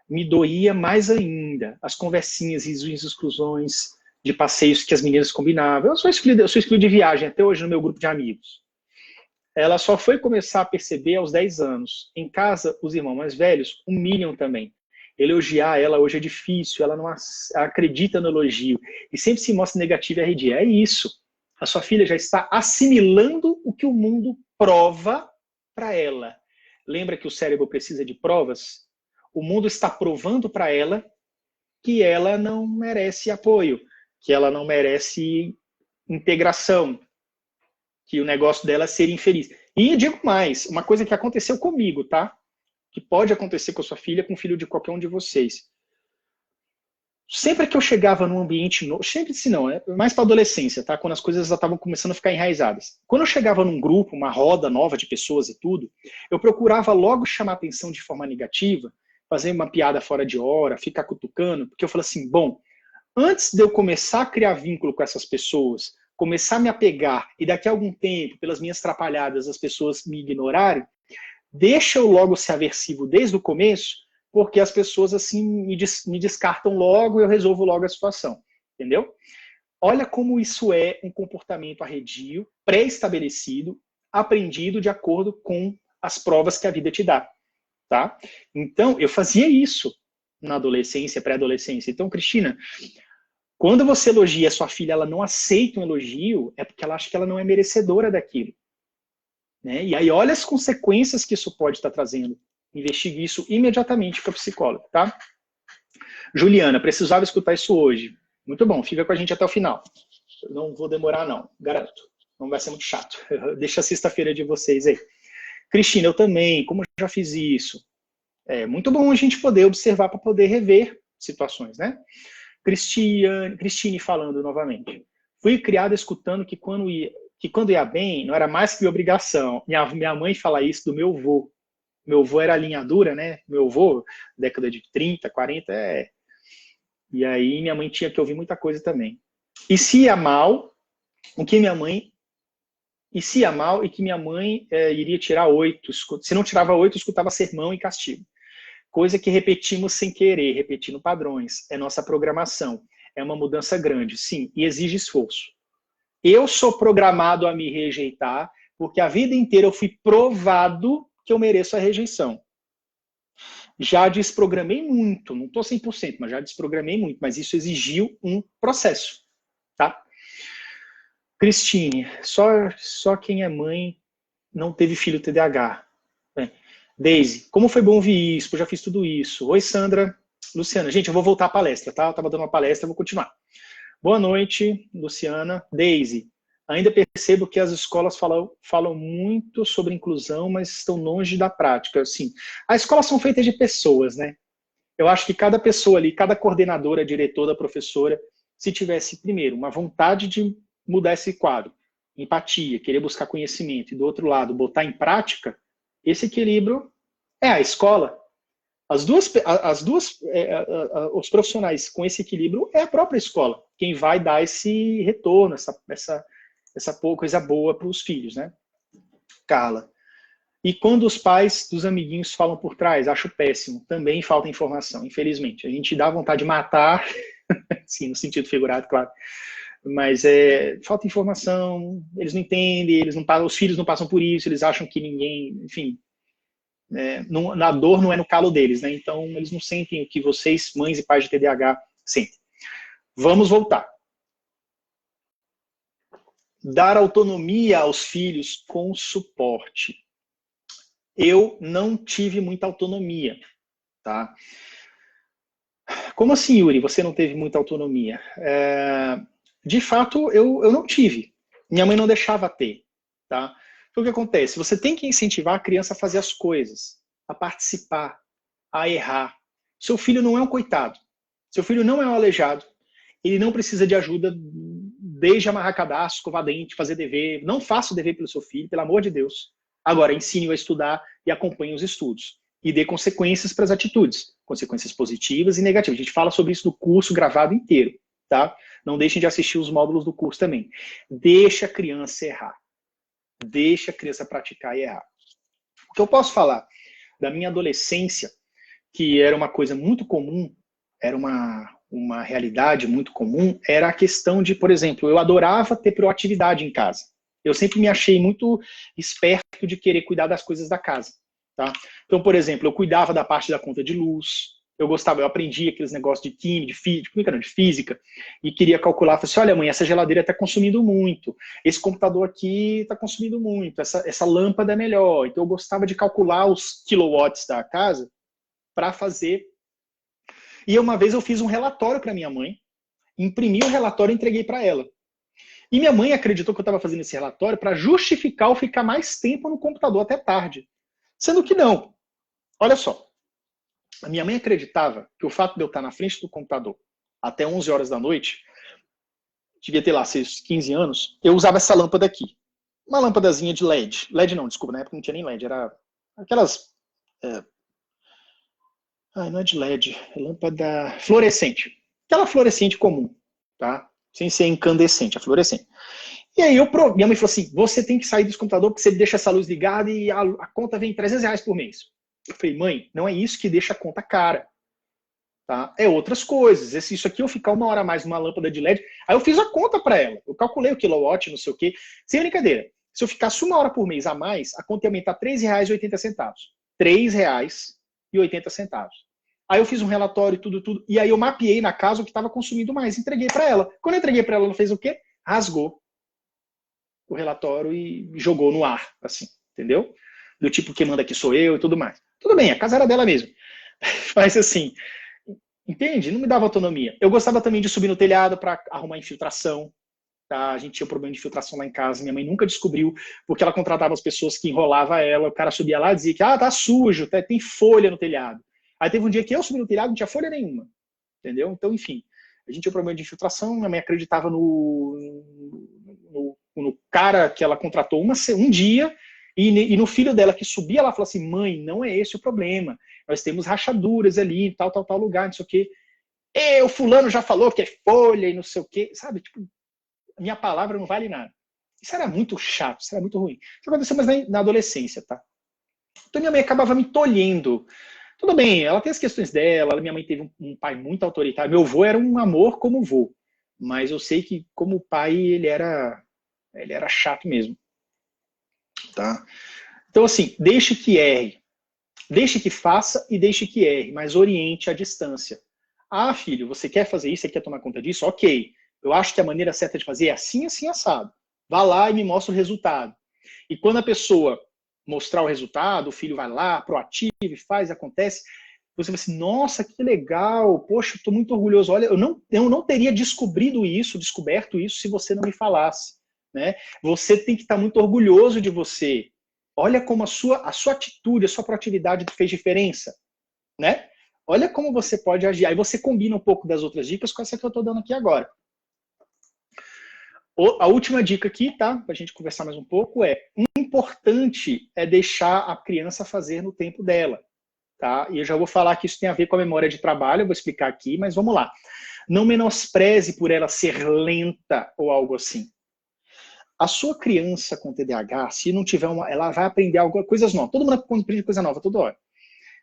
Me doía mais ainda as conversinhas, risinhos, exclusões de passeios que as meninas combinavam. Eu sou excluído de viagem até hoje no meu grupo de amigos. Ela só foi começar a perceber aos 10 anos. Em casa, os irmãos mais velhos humilham também. Elogiar ela hoje é difícil, ela não acredita no elogio e sempre se mostra negativa e arredia. É isso. A sua filha já está assimilando o que o mundo prova para ela. Lembra que o cérebro precisa de provas? O mundo está provando para ela que ela não merece apoio, que ela não merece integração, que o negócio dela é ser infeliz. E digo mais, uma coisa que aconteceu comigo, tá? Que pode acontecer com a sua filha, com o filho de qualquer um de vocês. Sempre que eu chegava num ambiente novo, sempre se não, é mais para adolescência, tá? Quando as coisas já estavam começando a ficar enraizadas. Quando eu chegava num grupo, uma roda nova de pessoas e tudo, eu procurava logo chamar atenção de forma negativa, fazer uma piada fora de hora, ficar cutucando, porque eu falo assim, bom, antes de eu começar a criar vínculo com essas pessoas, começar a me apegar e daqui a algum tempo, pelas minhas atrapalhadas, as pessoas me ignorarem, deixa eu logo ser aversivo desde o começo, porque as pessoas assim me descartam logo e eu resolvo logo a situação, entendeu? Olha como isso é um comportamento arredio, pré-estabelecido, aprendido de acordo com as provas que a vida te dá, tá? Então, eu fazia isso na adolescência, pré-adolescência. Então, Cristina, quando você elogia a sua filha, ela não aceita um elogio, é porque ela acha que ela não é merecedora daquilo. Né? E aí, olha as consequências que isso pode estar trazendo. Investigue isso imediatamente para o psicólogo, tá? Juliana, precisava escutar isso hoje. Muito bom, fica com a gente até o final. Eu não vou demorar, não, garanto. Não vai ser muito chato. Deixa a sexta-feira de vocês aí. Cristina, eu também, como eu já fiz isso? É muito bom a gente poder observar para poder rever situações, né? Cristine falando novamente. Fui criada escutando que quando ia bem, não era mais que obrigação. Minha mãe fala isso do meu avô. Meu avô era linha dura, né? Meu avô, década de 30, 40, E aí minha mãe tinha que ouvir muita coisa também. E se ia mal, o que minha mãe... E se ia mal, e que minha mãe iria tirar 8. Se não tirava 8, escutava sermão e castigo. Coisa que repetimos sem querer, repetindo padrões. É nossa programação. É uma mudança grande, sim, e exige esforço. Eu sou programado a me rejeitar, porque a vida inteira eu fui provado que eu mereço a rejeição. Já desprogramei muito, não estou 100%, mas já desprogramei muito, mas isso exigiu um processo, tá? Cristine, só quem é mãe não teve filho TDAH. Deise, como foi bom ouvir isso, eu já fiz tudo isso. Oi, Sandra. Luciana, gente, eu vou voltar à palestra, tá? Eu estava dando uma palestra, eu vou continuar. Boa noite, Luciana. Deise, ainda percebo que as escolas falam muito sobre inclusão, mas estão longe da prática. Assim, as escolas são feitas de pessoas, né? Eu acho que cada pessoa ali, cada coordenadora, diretora, professora, se tivesse, primeiro, uma vontade de mudar esse quadro, empatia, querer buscar conhecimento, e do outro lado, botar em prática, esse equilíbrio é a escola. Os profissionais com esse equilíbrio é a própria escola, quem vai dar esse retorno, essa coisa boa para os filhos, né? Carla. E quando os pais dos amiguinhos falam por trás, acho péssimo, também falta informação, infelizmente. A gente dá vontade de matar, sim, no sentido figurado, claro, mas falta informação, eles não entendem, os filhos não passam por isso, eles acham que ninguém, enfim, a dor não é no calo deles, né? Então eles não sentem o que vocês, mães e pais de TDAH, sentem. Vamos voltar. Dar autonomia aos filhos com suporte. Eu não tive muita autonomia, tá? Como assim, Yuri, você não teve muita autonomia? De fato, eu não tive. Minha mãe não deixava ter, tá? Então, o que acontece? Você tem que incentivar a criança a fazer as coisas, a participar, a errar. Seu filho não é um coitado. Seu filho não é um aleijado. Ele não precisa de ajuda desde amarrar cadastro, escovar dente, fazer dever. Não faça o dever pelo seu filho, pelo amor de Deus. Agora, ensine-o a estudar e acompanhe os estudos. E dê consequências para as atitudes. Consequências positivas e negativas. A gente fala sobre isso no curso gravado inteiro, tá? Não deixem de assistir os módulos do curso também. Deixa a criança errar. Deixa a criança praticar e errar. O que eu posso falar da minha adolescência, que era uma coisa muito comum, era uma realidade muito comum, era a questão de, por exemplo, eu adorava ter proatividade em casa. Eu sempre me achei muito esperto de querer cuidar das coisas da casa. Tá? Então, por exemplo, eu cuidava da parte da conta de luz, eu aprendia aqueles negócios de química, de física, e queria calcular, falei assim, olha mãe, essa geladeira está consumindo muito, esse computador aqui está consumindo muito, essa lâmpada é melhor. Então eu gostava de calcular os kilowatts da casa para fazer. E uma vez eu fiz um relatório para minha mãe, imprimi o relatório e entreguei para ela. E minha mãe acreditou que eu estava fazendo esse relatório para justificar eu ficar mais tempo no computador até tarde. Sendo que não. Olha só. A minha mãe acreditava que o fato de eu estar na frente do computador até 11 horas da noite, devia ter lá seus 15 anos, eu usava essa lâmpada aqui. Uma lâmpadazinha de LED. LED não, desculpa, na época não tinha nem LED, era aquelas... não é de LED, é lâmpada fluorescente. Aquela fluorescente comum, tá? Sem ser incandescente, a fluorescente. E aí minha mãe falou assim, você tem que sair desse computador porque você deixa essa luz ligada e a conta vem R$300 por mês. Eu falei, mãe, não é isso que deixa a conta cara. Tá? É outras coisas. Isso aqui eu ficar 1 hora a mais numa lâmpada de LED, aí eu fiz a conta para ela. Eu calculei o kilowatt, não sei o quê. Sem brincadeira. Se eu ficasse 1 hora por mês a mais, a conta ia aumentar R$3,80. R$3,80. Aí eu fiz um relatório, tudo. E aí eu mapeei na casa o que estava consumindo mais. Entreguei para ela. Quando eu entreguei para ela, ela fez o quê? Rasgou o relatório e jogou no ar, assim, entendeu? Do tipo, quem manda aqui sou eu e tudo mais. Tudo bem, a casa era dela mesmo. Mas assim, entende? Não me dava autonomia. Eu gostava também de subir no telhado para arrumar infiltração. Tá? A gente tinha problema de filtração lá em casa, minha mãe nunca descobriu, porque ela contratava as pessoas que enrolavam ela, o cara subia lá e dizia que tá sujo, tem folha no telhado. Aí teve um dia que eu subi no telhado, não tinha folha nenhuma, entendeu? Então, enfim, a gente tinha problema de infiltração, minha mãe acreditava no cara que ela contratou um dia, e no filho dela que subia, ela falou assim, mãe, não é esse o problema, nós temos rachaduras ali, tal lugar, não sei o quê. O fulano já falou que é folha e não sei o quê, sabe? Tipo, minha palavra não vale nada. Isso era muito chato, isso era muito ruim. Isso aconteceu mais na adolescência, tá? Então minha mãe acabava me tolhendo. Tudo bem, ela tem as questões dela, minha mãe teve um pai muito autoritário. Meu avô era um amor como vô, mas eu sei que como pai ele era chato mesmo. Tá? Então assim, deixe que erre. Deixe que faça e deixe que erre, mas oriente à distância. Ah, filho, você quer fazer isso, você quer tomar conta disso? Ok. Eu acho que a maneira certa de fazer é assim, assim, assado. Vá lá e me mostra o resultado. E quando a pessoa mostrar o resultado, o filho vai lá, proativo, faz, acontece, você vai assim, nossa, que legal, poxa, estou muito orgulhoso. Olha, eu não teria descoberto isso, se você não me falasse. Né? Você tem que estar muito orgulhoso de você. Olha como a sua atitude, a sua proatividade fez diferença. Né? Olha como você pode agir. Aí você combina um pouco das outras dicas com essa que eu estou dando aqui agora. A última dica aqui, tá? Para a gente conversar mais um pouco, importante é deixar a criança fazer no tempo dela. Tá? E eu já vou falar que isso tem a ver com a memória de trabalho, eu vou explicar aqui, mas vamos lá. Não menospreze por ela ser lenta ou algo assim. A sua criança com TDAH, se não tiver ela vai aprender coisas novas. Todo mundo aprende coisa nova toda hora.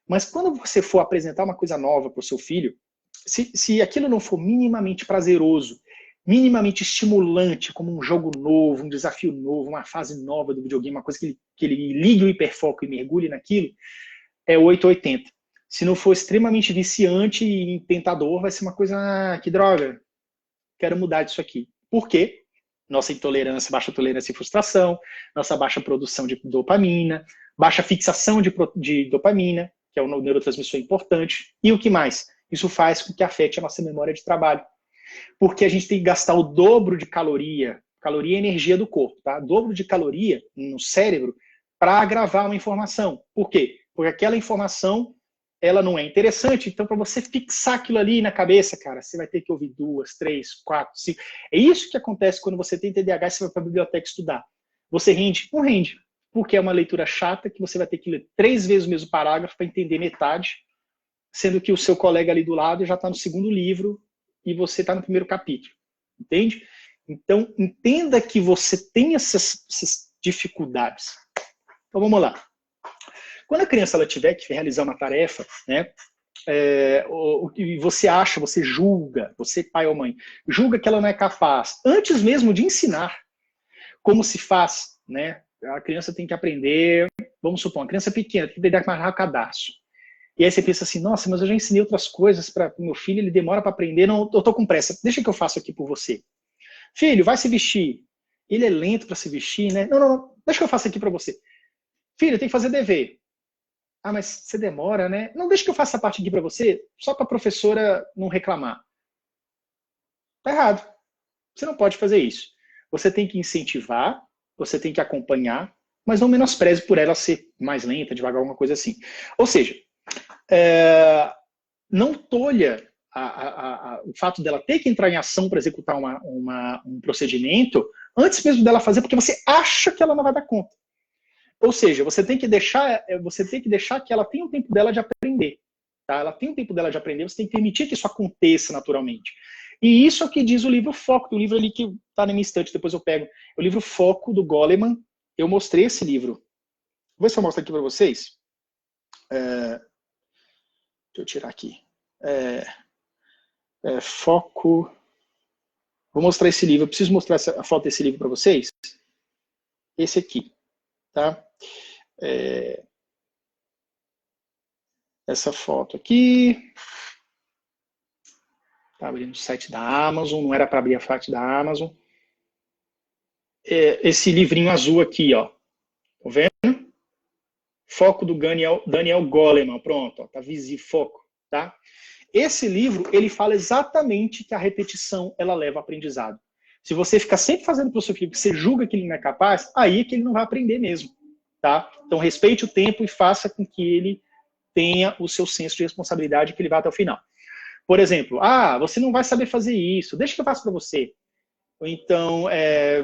Mas quando você for apresentar uma coisa nova para o seu filho, se aquilo não for minimamente prazeroso, minimamente estimulante, como um jogo novo, um desafio novo, uma fase nova do videogame, uma coisa que ele ligue o hiperfoco e mergulhe naquilo, é 880. Se não for extremamente viciante e tentador, vai ser uma coisa, que droga, quero mudar disso aqui. Por quê? Nossa intolerância, baixa tolerância e frustração, nossa baixa produção de dopamina, baixa fixação de dopamina, que é um neurotransmissor importante. E o que mais? Isso faz com que afete a nossa memória de trabalho. Porque a gente tem que gastar o dobro de caloria é energia do corpo, tá? Dobro de caloria no cérebro para gravar uma informação. Por quê? Porque aquela informação, ela não é interessante, então para você fixar aquilo ali na cabeça, cara, você vai ter que ouvir 2, 3, 4, 5. É isso que acontece quando você tem TDAH e você vai para a biblioteca estudar. Você rende? Não rende. Porque é uma leitura chata que você vai ter que ler 3 vezes o mesmo parágrafo para entender metade, sendo que o seu colega ali do lado já está no segundo livro e você está no primeiro capítulo. Entende? Então, entenda que você tem essas dificuldades. Então, vamos lá. Quando a criança ela tiver que realizar uma tarefa, né, você julga, você pai ou mãe, julga que ela não é capaz, antes mesmo de ensinar como se faz, né, a criança tem que aprender, vamos supor, uma criança pequena, tem que aprender a amarrar o cadarço. E aí você pensa assim, nossa, mas eu já ensinei outras coisas para o meu filho, ele demora para aprender, não, eu estou com pressa, deixa que eu faço aqui por você. Filho, vai se vestir. Ele é lento para se vestir, né? Não, deixa que eu faça aqui para você. Filho, tem que fazer dever. Ah, mas você demora, né? Não, deixa que eu faça essa parte aqui para você, só para a professora não reclamar. Tá errado. Você não pode fazer isso. Você tem que incentivar, você tem que acompanhar, mas não menospreze por ela ser mais lenta, devagar, alguma coisa assim. Ou seja, não tolha o fato dela ter que entrar em ação para executar um procedimento antes mesmo dela fazer, porque você acha que ela não vai dar conta. Ou seja, você tem que deixar que ela tenha o tempo dela de aprender. Tá? Ela tem o tempo dela de aprender, você tem que permitir que isso aconteça naturalmente. E isso é o que diz o livro Foco, o livro ali que está na minha estante, depois eu pego. O livro Foco, do Goleman. Eu mostrei esse livro. Vou ver se eu mostro aqui para vocês. Deixa eu tirar aqui. Foco. Vou mostrar esse livro. Eu preciso mostrar a foto desse livro para vocês. Esse aqui. Tá? Essa foto aqui. Está abrindo o site da Amazon. Não era para abrir a foto da Amazon. Esse livrinho azul aqui, ó. Tá vendo? Foco do Daniel Goleman. Pronto, ó, tá visível. Foco. Tá? Esse livro, ele fala exatamente que a repetição, ela leva ao aprendizado. Se você ficar sempre fazendo para o seu filho que você julga que ele não é capaz, aí é que ele não vai aprender mesmo. Tá? Então, respeite o tempo e faça com que ele tenha o seu senso de responsabilidade, que ele vá até o final. Por exemplo, você não vai saber fazer isso, deixa que eu faço para você. Ou então,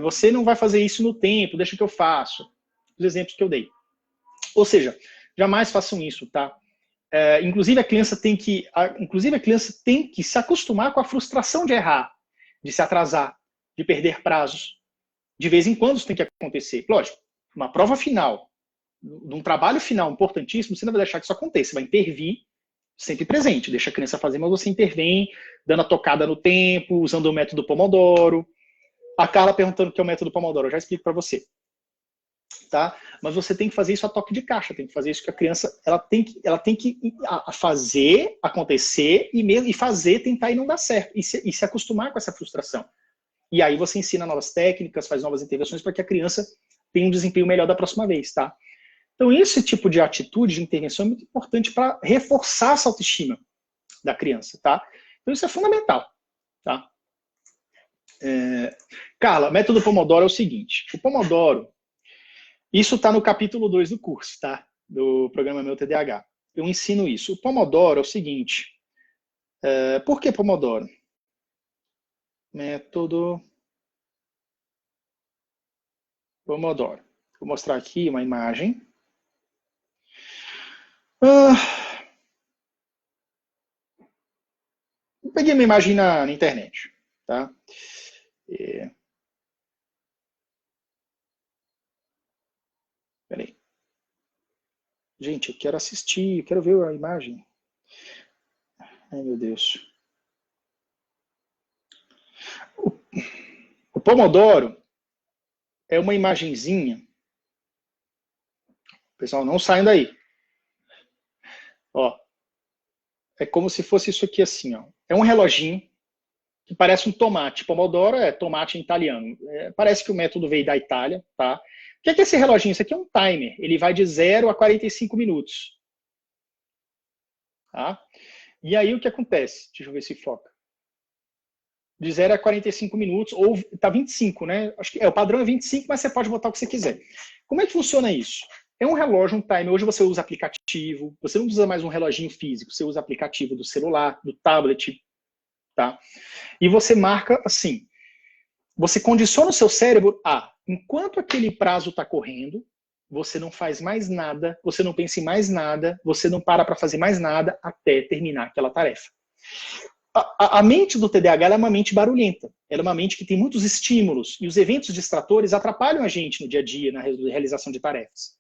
você não vai fazer isso no tempo, deixa que eu faço. Os exemplos que eu dei. Ou seja, jamais façam isso, tá? Inclusive a criança tem que se acostumar com a frustração de errar, de se atrasar, de perder prazos. De vez em quando isso tem que acontecer. Lógico, uma prova final, de um trabalho final importantíssimo, você não vai deixar que isso aconteça, você vai intervir sempre presente, deixa a criança fazer, mas você intervém, dando a tocada no tempo, usando o método Pomodoro. A Carla perguntando o que é o método Pomodoro, eu já explico para você. Tá? Mas você tem que fazer isso a toque de caixa, tem que fazer isso que a criança ela tem que fazer acontecer e fazer, tentar e não dar certo, e se acostumar com essa frustração. E aí você ensina novas técnicas, faz novas intervenções para que a criança tenha um desempenho melhor da próxima vez, tá? Então esse tipo de atitude, de intervenção é muito importante para reforçar essa autoestima da criança, tá? Então isso é fundamental, tá? Carla, método Pomodoro é o seguinte, o Pomodoro, isso está no capítulo 2 do curso, tá? Do programa Meu TDAH. Eu ensino isso. O Pomodoro é o seguinte. Por que Pomodoro? Método Pomodoro. Vou mostrar aqui uma imagem. Eu peguei uma imagem na internet, tá? Peraí. Gente, eu quero assistir, eu quero ver a imagem. Ai, meu Deus. O Pomodoro é uma imagenzinha. Pessoal, não saiam daí. Ó, é como se fosse isso aqui assim, ó. É um reloginho que parece um tomate. Pomodoro é tomate em italiano. Parece que o método veio da Itália, tá? O que é esse reloginho? Isso aqui é um timer. Ele vai de 0 a 45 minutos. Tá? E aí o que acontece? Deixa eu ver se foca. De 0 a 45 minutos, ou tá 25, né? Acho que o padrão é 25, mas você pode botar o que você quiser. Como é que funciona isso? É um relógio, um timer. Hoje você usa aplicativo, você não usa mais um reloginho físico, você usa aplicativo do celular, do tablet, tá? E você marca assim, você condiciona o seu cérebro a, enquanto aquele prazo está correndo, você não faz mais nada, você não pensa em mais nada, você não para fazer mais nada até terminar aquela tarefa. A mente do TDAH é uma mente barulhenta. Ela é uma mente que tem muitos estímulos e os eventos distratores atrapalham a gente no dia a dia, na realização de tarefas.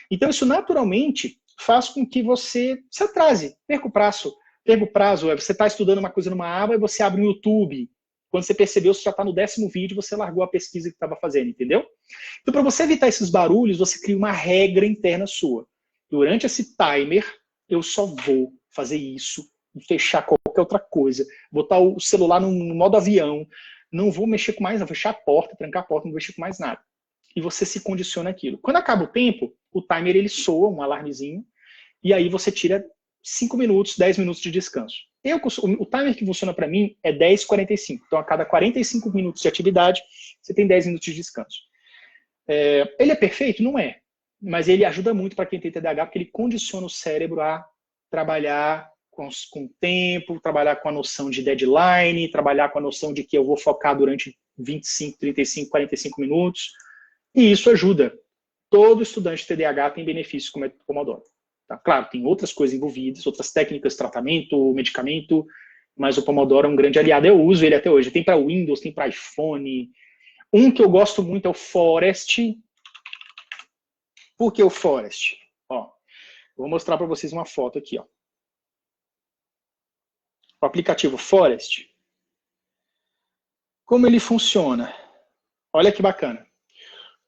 Então isso naturalmente faz com que você se atrase, perca o prazo. Você está estudando uma coisa numa aba e você abre o YouTube. Quando você percebeu, você já está no 10º vídeo, você largou a pesquisa que estava fazendo, entendeu? Então, para você evitar esses barulhos, você cria uma regra interna sua. Durante esse timer, eu só vou fazer isso, fechar qualquer outra coisa, botar o celular no modo avião, não vou mexer com mais, não, fechar a porta, trancar a porta, não vou mexer com mais nada. E você se condiciona aquilo. Quando acaba o tempo, o timer ele soa, um alarmezinho, e aí você tira 5 minutos, 10 minutos de descanso. O timer que funciona para mim é 10:45. Então, a cada 45 minutos de atividade, você tem 10 minutos de descanso. Ele é perfeito? Não é. Mas ele ajuda muito para quem tem TDAH, porque ele condiciona o cérebro a trabalhar com o tempo, trabalhar com a noção de deadline, trabalhar com a noção de que eu vou focar durante 25, 35, 45 minutos. E isso ajuda. Todo estudante de TDAH tem benefícios com o método Pomodoro. Tá? Claro, tem outras coisas envolvidas, outras técnicas de tratamento, medicamento, mas o Pomodoro é um grande aliado. Eu uso ele até hoje. Tem para Windows, tem para iPhone. Um que eu gosto muito é o Forest. Por que o Forest? Ó, vou mostrar para vocês uma foto aqui. Ó. O aplicativo Forest. Como ele funciona? Olha que bacana.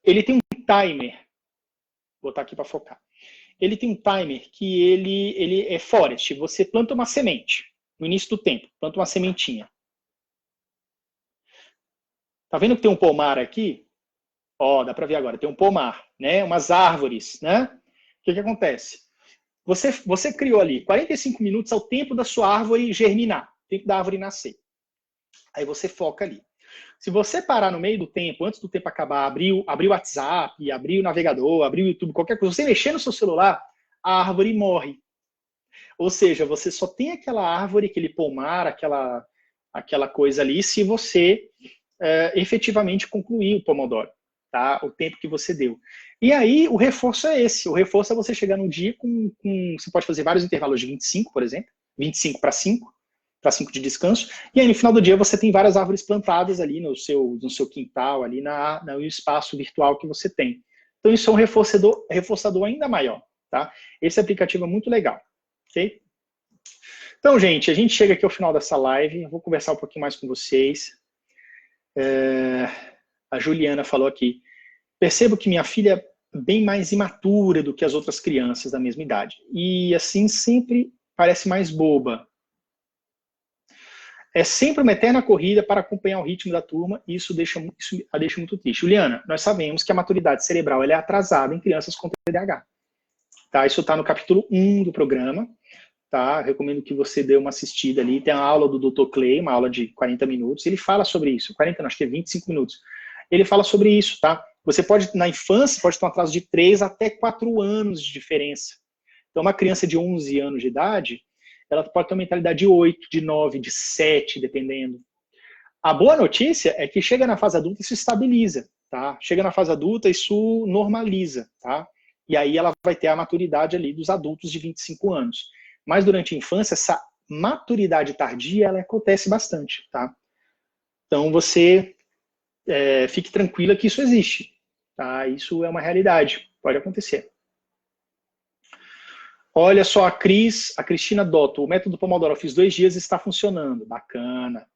Ele tem um timer. Vou botar aqui para focar. Ele tem um timer que ele é forest. Você planta uma semente no início do tempo. Planta uma sementinha. Tá vendo que tem um pomar aqui? Ó, dá para ver agora. Tem um pomar, né? Umas árvores, né? O que acontece? Você criou ali 45 minutos ao tempo da sua árvore germinar. Tempo da árvore nascer. Aí você foca ali. Se você parar no meio do tempo, antes do tempo acabar, abrir o WhatsApp, abrir o navegador, abrir o YouTube, qualquer coisa, você mexer no seu celular, a árvore morre. Ou seja, você só tem aquela árvore, aquele pomar, aquela coisa ali, se você efetivamente concluir o Pomodoro, tá? O tempo que você deu. E aí, o reforço é esse. O reforço é você chegar num dia você pode fazer vários intervalos de 25, por exemplo, 25 para 5 de descanso, e aí no final do dia você tem várias árvores plantadas ali no seu quintal, ali no espaço virtual que você tem. Então isso é um reforçador ainda maior, tá? Esse aplicativo é muito legal, ok? Então, gente, a gente chega aqui ao final dessa live, eu vou conversar um pouquinho mais com vocês. A Juliana falou aqui, percebo que minha filha é bem mais imatura do que as outras crianças da mesma idade, e assim sempre parece mais boba. É sempre uma eterna corrida para acompanhar o ritmo da turma e isso a deixa muito triste. Juliana, nós sabemos que a maturidade cerebral ela é atrasada em crianças com TDAH. Tá? Isso está no capítulo 1 do programa. Tá? Recomendo que você dê uma assistida ali. Tem a aula do Dr. Clay, uma aula de 40 minutos. Ele fala sobre isso. 40 não, acho que é 25 minutos. Ele fala sobre isso. Tá? Você pode, na infância, pode ter um atraso de 3 até 4 anos de diferença. Então, uma criança de 11 anos de idade, ela pode ter uma mentalidade de 8, de 9, de 7, dependendo. A boa notícia é que chega na fase adulta isso estabiliza, tá? Chega na fase adulta isso normaliza, tá? E aí ela vai ter a maturidade ali dos adultos de 25 anos. Mas durante a infância, essa maturidade tardia, ela acontece bastante, tá? Então você fique tranquila que isso existe, tá? Isso é uma realidade, pode acontecer. Olha só, a Cristina Dotto, o método Pomodoro, eu fiz 2 dias e está funcionando. Bacana.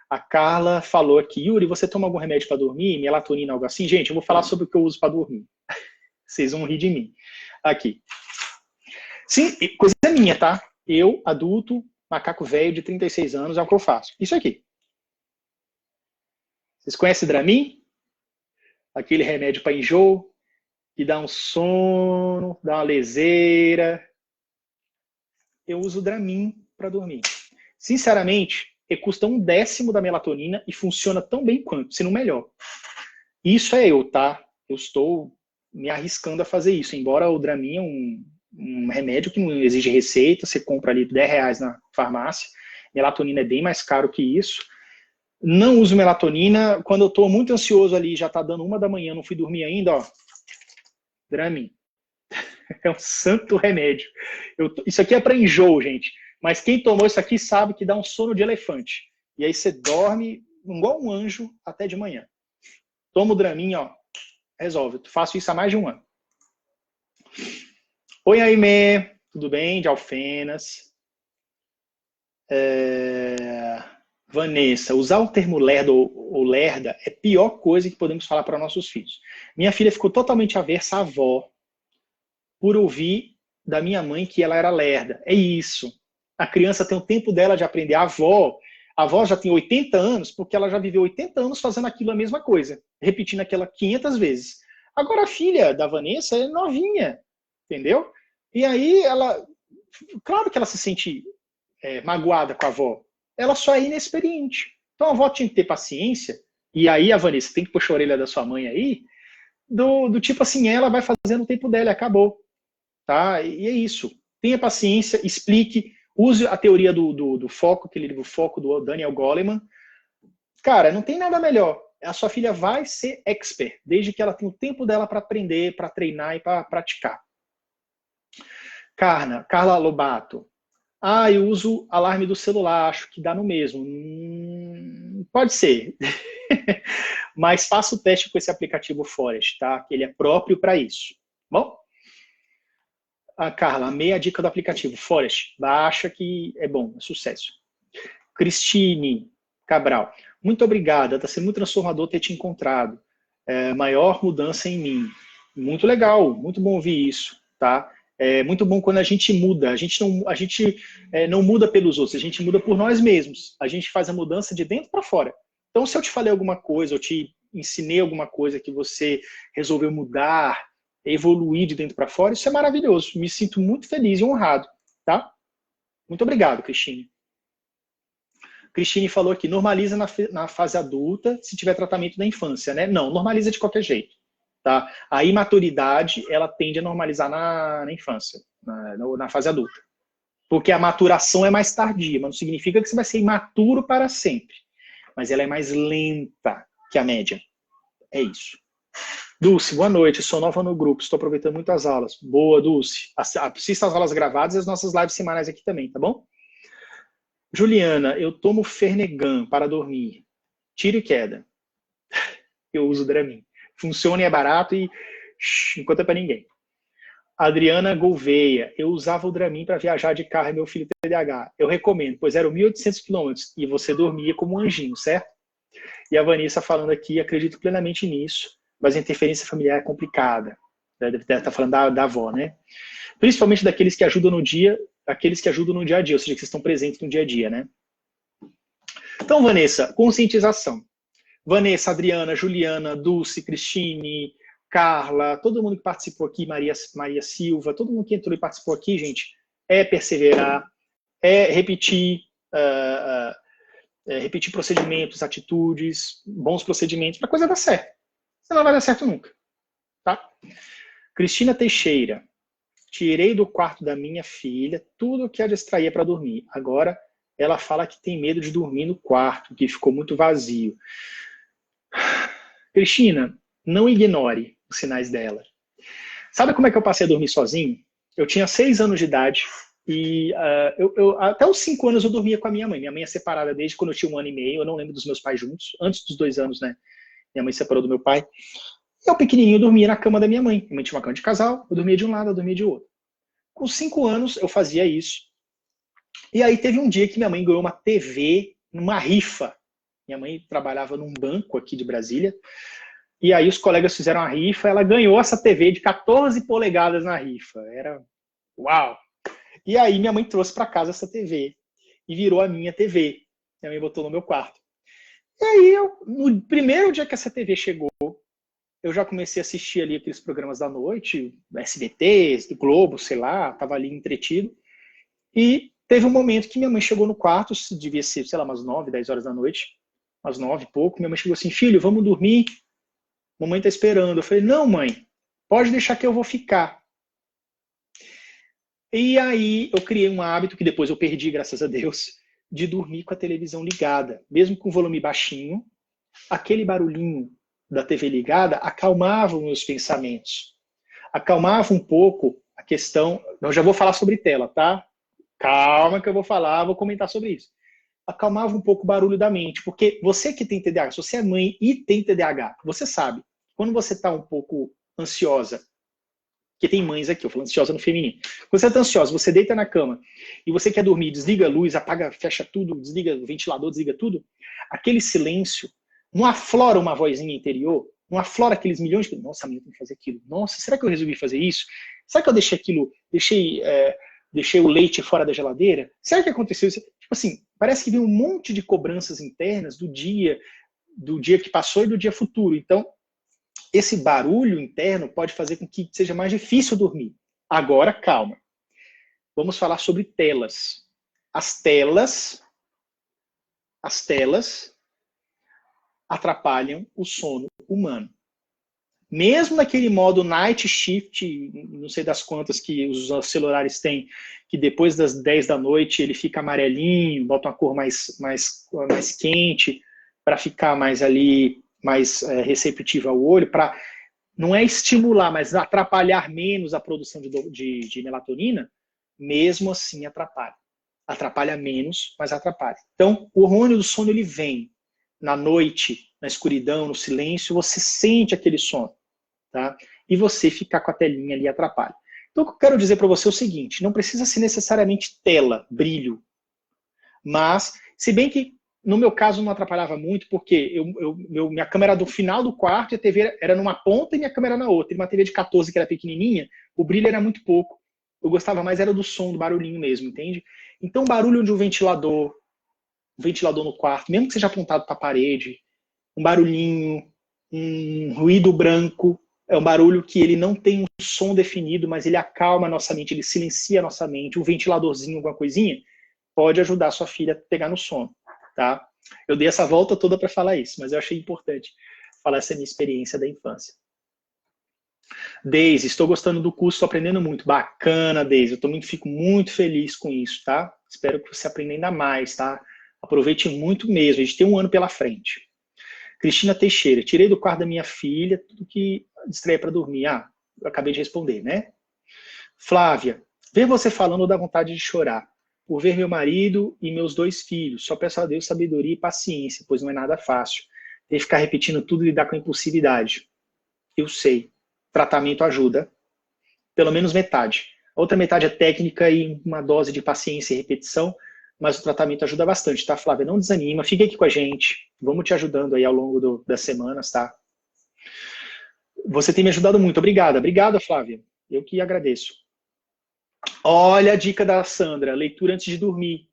A Carla falou aqui, Yuri, você toma algum remédio para dormir? Melatonina, algo assim? Gente, eu vou falar sobre o que eu uso para dormir. Vocês vão rir de mim. Aqui. Sim, coisa minha, tá? Eu, adulto, macaco velho de 36 anos, é o que eu faço. Isso aqui. Vocês conhecem Dramin? Aquele remédio para enjoo, que dá um sono, dá uma leseira. Eu uso Dramin para dormir. Sinceramente, custa 1/10 da melatonina e funciona tão bem quanto, se não melhor. Isso é eu, tá? Eu estou me arriscando a fazer isso, embora o Dramin é um remédio que não exige receita, você compra ali R$10 na farmácia, melatonina é bem mais caro que isso. Não uso melatonina, quando eu estou muito ansioso ali, já está dando 1 da manhã, não fui dormir ainda, ó, Dramin. É um santo remédio. Isso aqui é para enjoo, gente. Mas quem tomou isso aqui sabe que dá um sono de elefante. E aí você dorme igual um anjo até de manhã. Toma o Dramin, ó. Resolve. Eu faço isso há mais de 1 ano. Oi, Aimee. Tudo bem? De Alfenas. Vanessa, usar o termo lerdo ou lerda é a pior coisa que podemos falar para nossos filhos. Minha filha ficou totalmente aversa à avó por ouvir da minha mãe que ela era lerda. É isso. A criança tem o tempo dela de aprender. A avó já tem 80 anos, porque ela já viveu 80 anos fazendo aquilo a mesma coisa, repetindo aquela 500 vezes. Agora a filha da Vanessa é novinha, entendeu? E aí ela, claro que ela se sente magoada com a avó, ela só é inexperiente. Então a avó tinha que ter paciência, e aí a Vanessa tem que puxar a orelha da sua mãe aí, do tipo assim, ela vai fazendo o tempo dela e acabou. Tá? E é isso. Tenha paciência, explique, use a teoria do foco, aquele livro Foco do Daniel Goleman. Cara, não tem nada melhor. A sua filha vai ser expert, desde que ela tenha o tempo dela para aprender, para treinar e para praticar. Carla Lobato. Eu uso alarme do celular, acho que dá no mesmo. Pode ser. Mas faça o teste com esse aplicativo Forest, tá? Que ele é próprio para isso. Bom? Carla, amei a dica do aplicativo Forest. Baixa que é bom, é sucesso. Cristine Cabral, muito obrigada. Está sendo muito transformador ter te encontrado. Maior mudança em mim. Muito legal, muito bom ouvir isso, tá? É muito bom quando a gente muda. A gente não muda pelos outros, a gente muda por nós mesmos. A gente faz a mudança de dentro para fora. Então, se eu te falei alguma coisa, eu te ensinei alguma coisa que você resolveu mudar, evoluir de dentro para fora, isso é maravilhoso. Me sinto muito feliz e honrado, tá? Muito obrigado, Cristine. Cristine falou aqui, normaliza na fase adulta, se tiver tratamento na infância, né? Não, normaliza de qualquer jeito. Tá? A imaturidade, ela tende a normalizar na infância, na fase adulta. Porque a maturação é mais tardia, mas não significa que você vai ser imaturo para sempre. Mas ela é mais lenta que a média. É isso. Dulce, boa noite. Sou nova no grupo, estou aproveitando muito as aulas. Boa, Dulce. Assista as aulas gravadas e as nossas lives semanais aqui também, tá bom? Juliana, eu tomo Fernegan para dormir. Tiro e queda. Eu uso Dramin. Funciona e é barato e não conta para ninguém. Adriana Gouveia, eu usava o Dramin para viajar de carro e meu filho TDAH. Eu recomendo, pois eram 1.800 quilômetros e você dormia como um anjinho, certo? E a Vanessa falando aqui, acredito plenamente nisso, mas a interferência familiar é complicada. Deve estar falando da avó, né? Principalmente daqueles que ajudam no dia, aqueles que ajudam no dia a dia, ou seja, que estão presentes no dia a dia, né? Então, Vanessa, conscientização. Vanessa, Adriana, Juliana, Dulce, Cristine, Carla, todo mundo que participou aqui, Maria Silva, todo mundo que entrou e participou aqui, gente, é perseverar, é repetir, repetir procedimentos, atitudes, bons procedimentos, para a coisa dar certo. Senão não vai dar certo nunca. Tá? Cristina Teixeira, tirei do quarto da minha filha tudo que a distraía para dormir. Agora ela fala que tem medo de dormir no quarto, que ficou muito vazio. Cristina, não ignore os sinais dela. Sabe como é que eu passei a dormir sozinho? Eu tinha 6 anos de idade e até os 5 anos eu dormia com a minha mãe. Minha mãe é separada desde quando eu tinha 1 ano e meio. Eu não lembro dos meus pais juntos. Antes dos 2 anos, né? Minha mãe separou do meu pai. Eu, pequenininho, dormia na cama da minha mãe. Minha mãe tinha uma cama de casal. Eu dormia de um lado, eu dormia de outro. Com 5 anos eu fazia isso. E aí teve um dia que minha mãe ganhou uma TV numa rifa. Minha mãe trabalhava num banco aqui de Brasília. E aí os colegas fizeram a rifa, ela ganhou essa TV de 14 polegadas na rifa. Era uau! E aí minha mãe trouxe para casa essa TV e virou a minha TV. Minha mãe botou no meu quarto. E aí, no primeiro dia que essa TV chegou, eu já comecei a assistir ali aqueles programas da noite, SBT, Globo, sei lá, tava ali entretido. E teve um momento que minha mãe chegou no quarto, devia ser, sei lá, umas 9, 10 horas da noite, umas 9 e pouco, minha mãe chegou assim, filho, vamos dormir? Mamãe tá esperando. Eu falei, não, mãe, pode deixar que eu vou ficar. E aí eu criei um hábito, que depois eu perdi, graças a Deus, de dormir com a televisão ligada. Mesmo com o volume baixinho, aquele barulhinho da TV ligada acalmava os meus pensamentos. Acalmava um pouco a questão... Eu já vou falar sobre tela, tá? Calma que eu vou falar, vou comentar sobre isso. Acalmava um pouco o barulho da mente, porque você que tem TDAH, se você é mãe e tem TDAH, você sabe, quando você está um pouco ansiosa, que tem mães aqui, eu falo ansiosa no feminino, quando você está ansiosa, você deita na cama e você quer dormir, desliga a luz, apaga, fecha tudo, desliga o ventilador, desliga tudo, aquele silêncio não aflora uma vozinha interior, não aflora aqueles milhões de... Nossa, amanhã eu tenho que fazer aquilo. Nossa, será que eu resolvi fazer isso? Será que eu deixei aquilo, deixei o leite fora da geladeira? Será que aconteceu isso? Tipo assim, parece que vem um monte de cobranças internas do dia que passou e do dia futuro. Então, esse barulho interno pode fazer com que seja mais difícil dormir. Agora, calma. Vamos falar sobre telas. As telas atrapalham o sono humano. Mesmo naquele modo night shift, não sei das quantas que os celulares têm, que depois das 10 da noite ele fica amarelinho, bota uma cor mais quente, para ficar mais ali, mais receptivo ao olho, para não é estimular, mas atrapalhar menos a produção de melatonina, mesmo assim atrapalha. Atrapalha menos, mas atrapalha. Então, o hormônio do sono ele vem na noite, na escuridão, no silêncio, você sente aquele sono. Tá? E você ficar com a telinha ali atrapalha. Então, o que eu quero dizer para você é o seguinte, não precisa ser necessariamente tela, brilho, mas, se bem que no meu caso não atrapalhava muito, porque minha câmera era do final do quarto e a TV era numa ponta e minha câmera na outra. E uma TV de 14 que era pequenininha, o brilho era muito pouco. Eu gostava mais era do som, do barulhinho mesmo, entende? Então, barulho de um ventilador no quarto, mesmo que seja apontado para a parede, um barulhinho, um ruído branco, é um barulho que ele não tem um som definido, mas ele acalma a nossa mente, ele silencia a nossa mente. Um ventiladorzinho, alguma coisinha, pode ajudar a sua filha a pegar no sono. tá? Eu dei essa volta toda para falar isso, mas eu achei importante falar essa minha experiência da infância. Deise, estou gostando do curso, estou aprendendo muito. Bacana, Deise, fico muito feliz com isso, tá? Espero que você aprenda ainda mais, tá? Aproveite muito mesmo, a gente tem um ano pela frente. Cristina Teixeira, tirei do quarto da minha filha tudo que distraía para dormir. Ah, eu acabei de responder, né? Flávia, ver você falando dá vontade de chorar. Por ver meu marido e meus 2 filhos. Só peço a Deus sabedoria e paciência, pois não é nada fácil. Ter que ficar repetindo tudo e lidar com a impulsividade. Eu sei. Tratamento ajuda. Pelo menos metade. A outra metade é técnica e uma dose de paciência e repetição, mas o tratamento ajuda bastante, tá, Flávia? Não desanima, fica aqui com a gente. Vamos te ajudando aí ao longo das semanas, tá? Você tem me ajudado muito. Obrigada. Obrigada, Flávia. Eu que agradeço. Olha a dica da Sandra, leitura antes de dormir.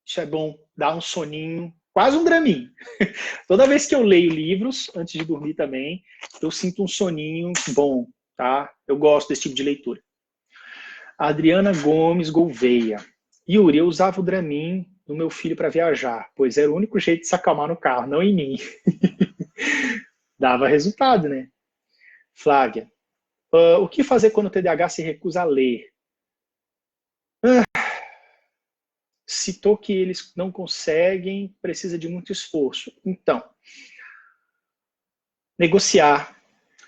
Isso é bom, dá um soninho, quase um draminho. Toda vez que eu leio livros, antes de dormir também, eu sinto um soninho bom, tá? Eu gosto desse tipo de leitura. Adriana Gomes Gouveia. Yuri, eu usava o Dramin no meu filho para viajar, pois era o único jeito de se acalmar no carro, não em mim. Dava resultado, né? Flávia. O que fazer quando o TDAH se recusa a ler? Citou que eles não conseguem, precisa de muito esforço. Então, negociar,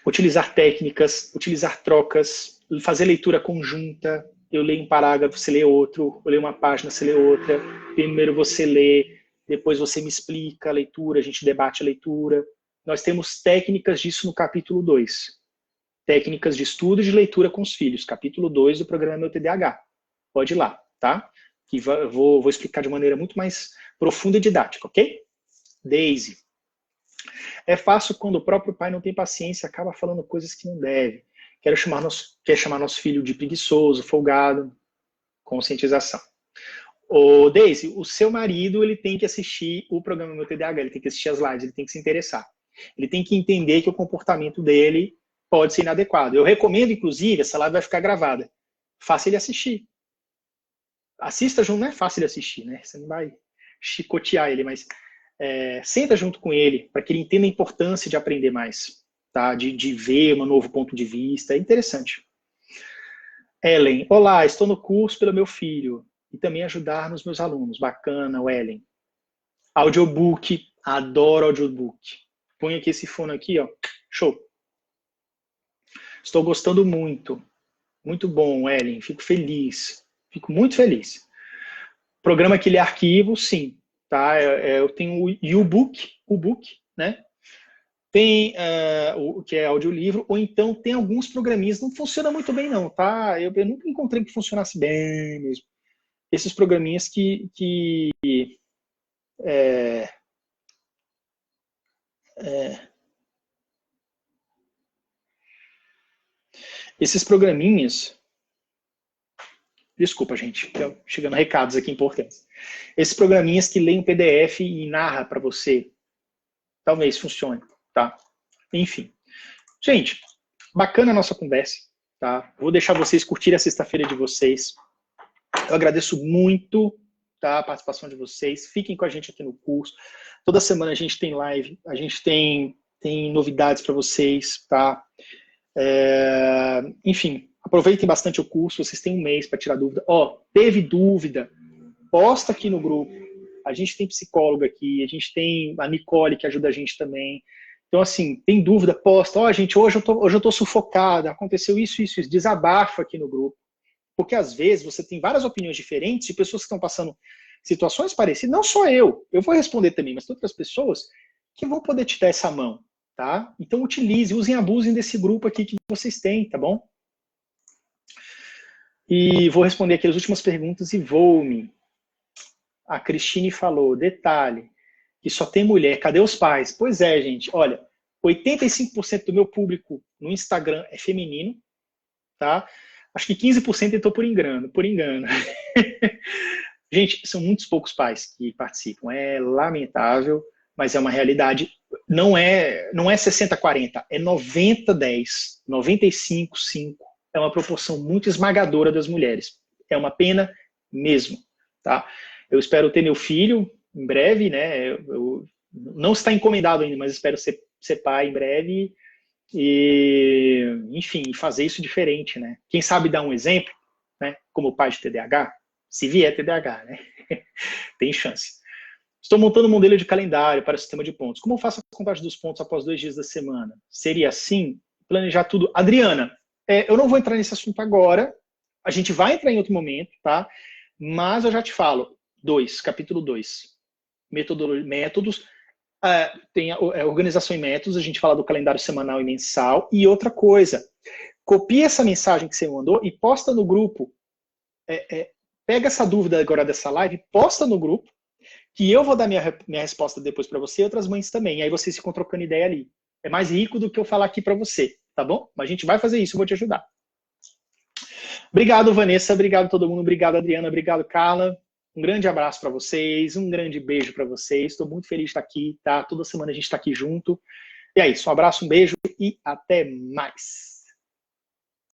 utilizar técnicas, utilizar trocas, fazer leitura conjunta. Eu leio um parágrafo, você lê outro, eu leio uma página, você lê outra. Primeiro você lê, depois você me explica a leitura, a gente debate a leitura. Nós temos técnicas disso no capítulo 2. Técnicas de estudo e de leitura com os filhos, capítulo 2 do programa Meu TDAH. Pode ir lá, tá? Que vou explicar de maneira muito mais profunda e didática, ok? Daisy. É fácil quando o próprio pai não tem paciência e acaba falando coisas que não deve. Quer chamar nosso filho de preguiçoso, folgado. Conscientização. Daisy, o seu marido ele tem que assistir o programa Meu TDAH, ele tem que assistir as lives, ele tem que se interessar. Ele tem que entender que o comportamento dele pode ser inadequado. Eu recomendo, inclusive, essa live vai ficar gravada. Faça ele assistir. Assista junto, não é fácil de assistir, né? Você não vai chicotear ele, mas senta junto com ele para que ele entenda a importância de aprender mais, tá? De ver um novo ponto de vista. É interessante. Ellen, olá, estou no curso pelo meu filho e também ajudar nos meus alunos. Bacana, Ellen. Audiobook, adoro audiobook. Põe aqui esse fone aqui, ó. Show. Estou gostando muito. Muito bom, Ellen. Fico feliz. Fico muito feliz. Programa que lê arquivo, sim. Tá? Eu tenho o U-Book, né? Tem o que é audiolivro, ou então tem alguns programinhas, não funciona muito bem não, tá? Eu nunca encontrei que funcionasse bem mesmo. Esses programinhas esses programinhas... Desculpa, gente, chegando recados aqui importantes. Esses programinhas que leem o PDF e narra para você, talvez funcione, tá? Enfim. Gente, bacana a nossa conversa, tá? Vou deixar vocês curtirem a sexta-feira de vocês. Eu agradeço muito, tá, a participação de vocês. Fiquem com a gente aqui no curso. Toda semana a gente tem live, a gente tem novidades para vocês, tá? Enfim, aproveitem bastante o curso, vocês têm um mês para tirar dúvida. Teve dúvida? Posta aqui no grupo. A gente tem psicóloga aqui, a gente tem a Nicole que ajuda a gente também. Então, assim, tem dúvida? Posta. Gente, hoje eu tô sufocada, aconteceu isso. Desabafa aqui no grupo. Porque, às vezes, você tem várias opiniões diferentes de pessoas que estão passando situações parecidas. Não só eu vou responder também, mas tem outras pessoas que vão poder te dar essa mão, tá? Então, abusem desse grupo aqui que vocês têm, tá bom? E vou responder aqui as últimas perguntas e vou-me. A Cristine falou, detalhe, que só tem mulher, cadê os pais? Pois é, gente, olha, 85% do meu público no Instagram é feminino, tá? Acho que 15% entrou por engano. Gente, são muitos poucos pais que participam, é lamentável, mas é uma realidade. Não é 60-40, é 90-10, 95-5. É uma proporção muito esmagadora das mulheres. É uma pena mesmo, tá? Eu espero ter meu filho em breve, né? Não está encomendado ainda, mas espero ser pai em breve. E, enfim, fazer isso diferente, né? Quem sabe dar um exemplo, né? Como pai de TDAH, se vier TDAH, né? Tem chance. Estou montando um modelo de calendário para o sistema de pontos. Como eu faço a contagem dos pontos após 2 dias da semana? Seria assim? Planejar tudo. Adriana, eu não vou entrar nesse assunto agora. A gente vai entrar em outro momento, tá? Mas eu já te falo. Capítulo 2. Métodos. Tem a organização e métodos. A gente fala do calendário semanal e mensal. E outra coisa. Copia essa mensagem que você mandou e posta no grupo. Pega essa dúvida agora dessa live, posta no grupo, que eu vou dar minha resposta depois para você e outras mães também. E aí vocês ficam trocando ideia ali. É mais rico do que eu falar aqui para você, tá bom? Mas a gente vai fazer isso, eu vou te ajudar. Obrigado, Vanessa. Obrigado todo mundo. Obrigado, Adriana. Obrigado, Carla. Um grande abraço para vocês. Um grande beijo para vocês. Estou muito feliz de estar aqui, tá? Toda semana a gente está aqui junto. E é isso. Um abraço, um beijo e até mais.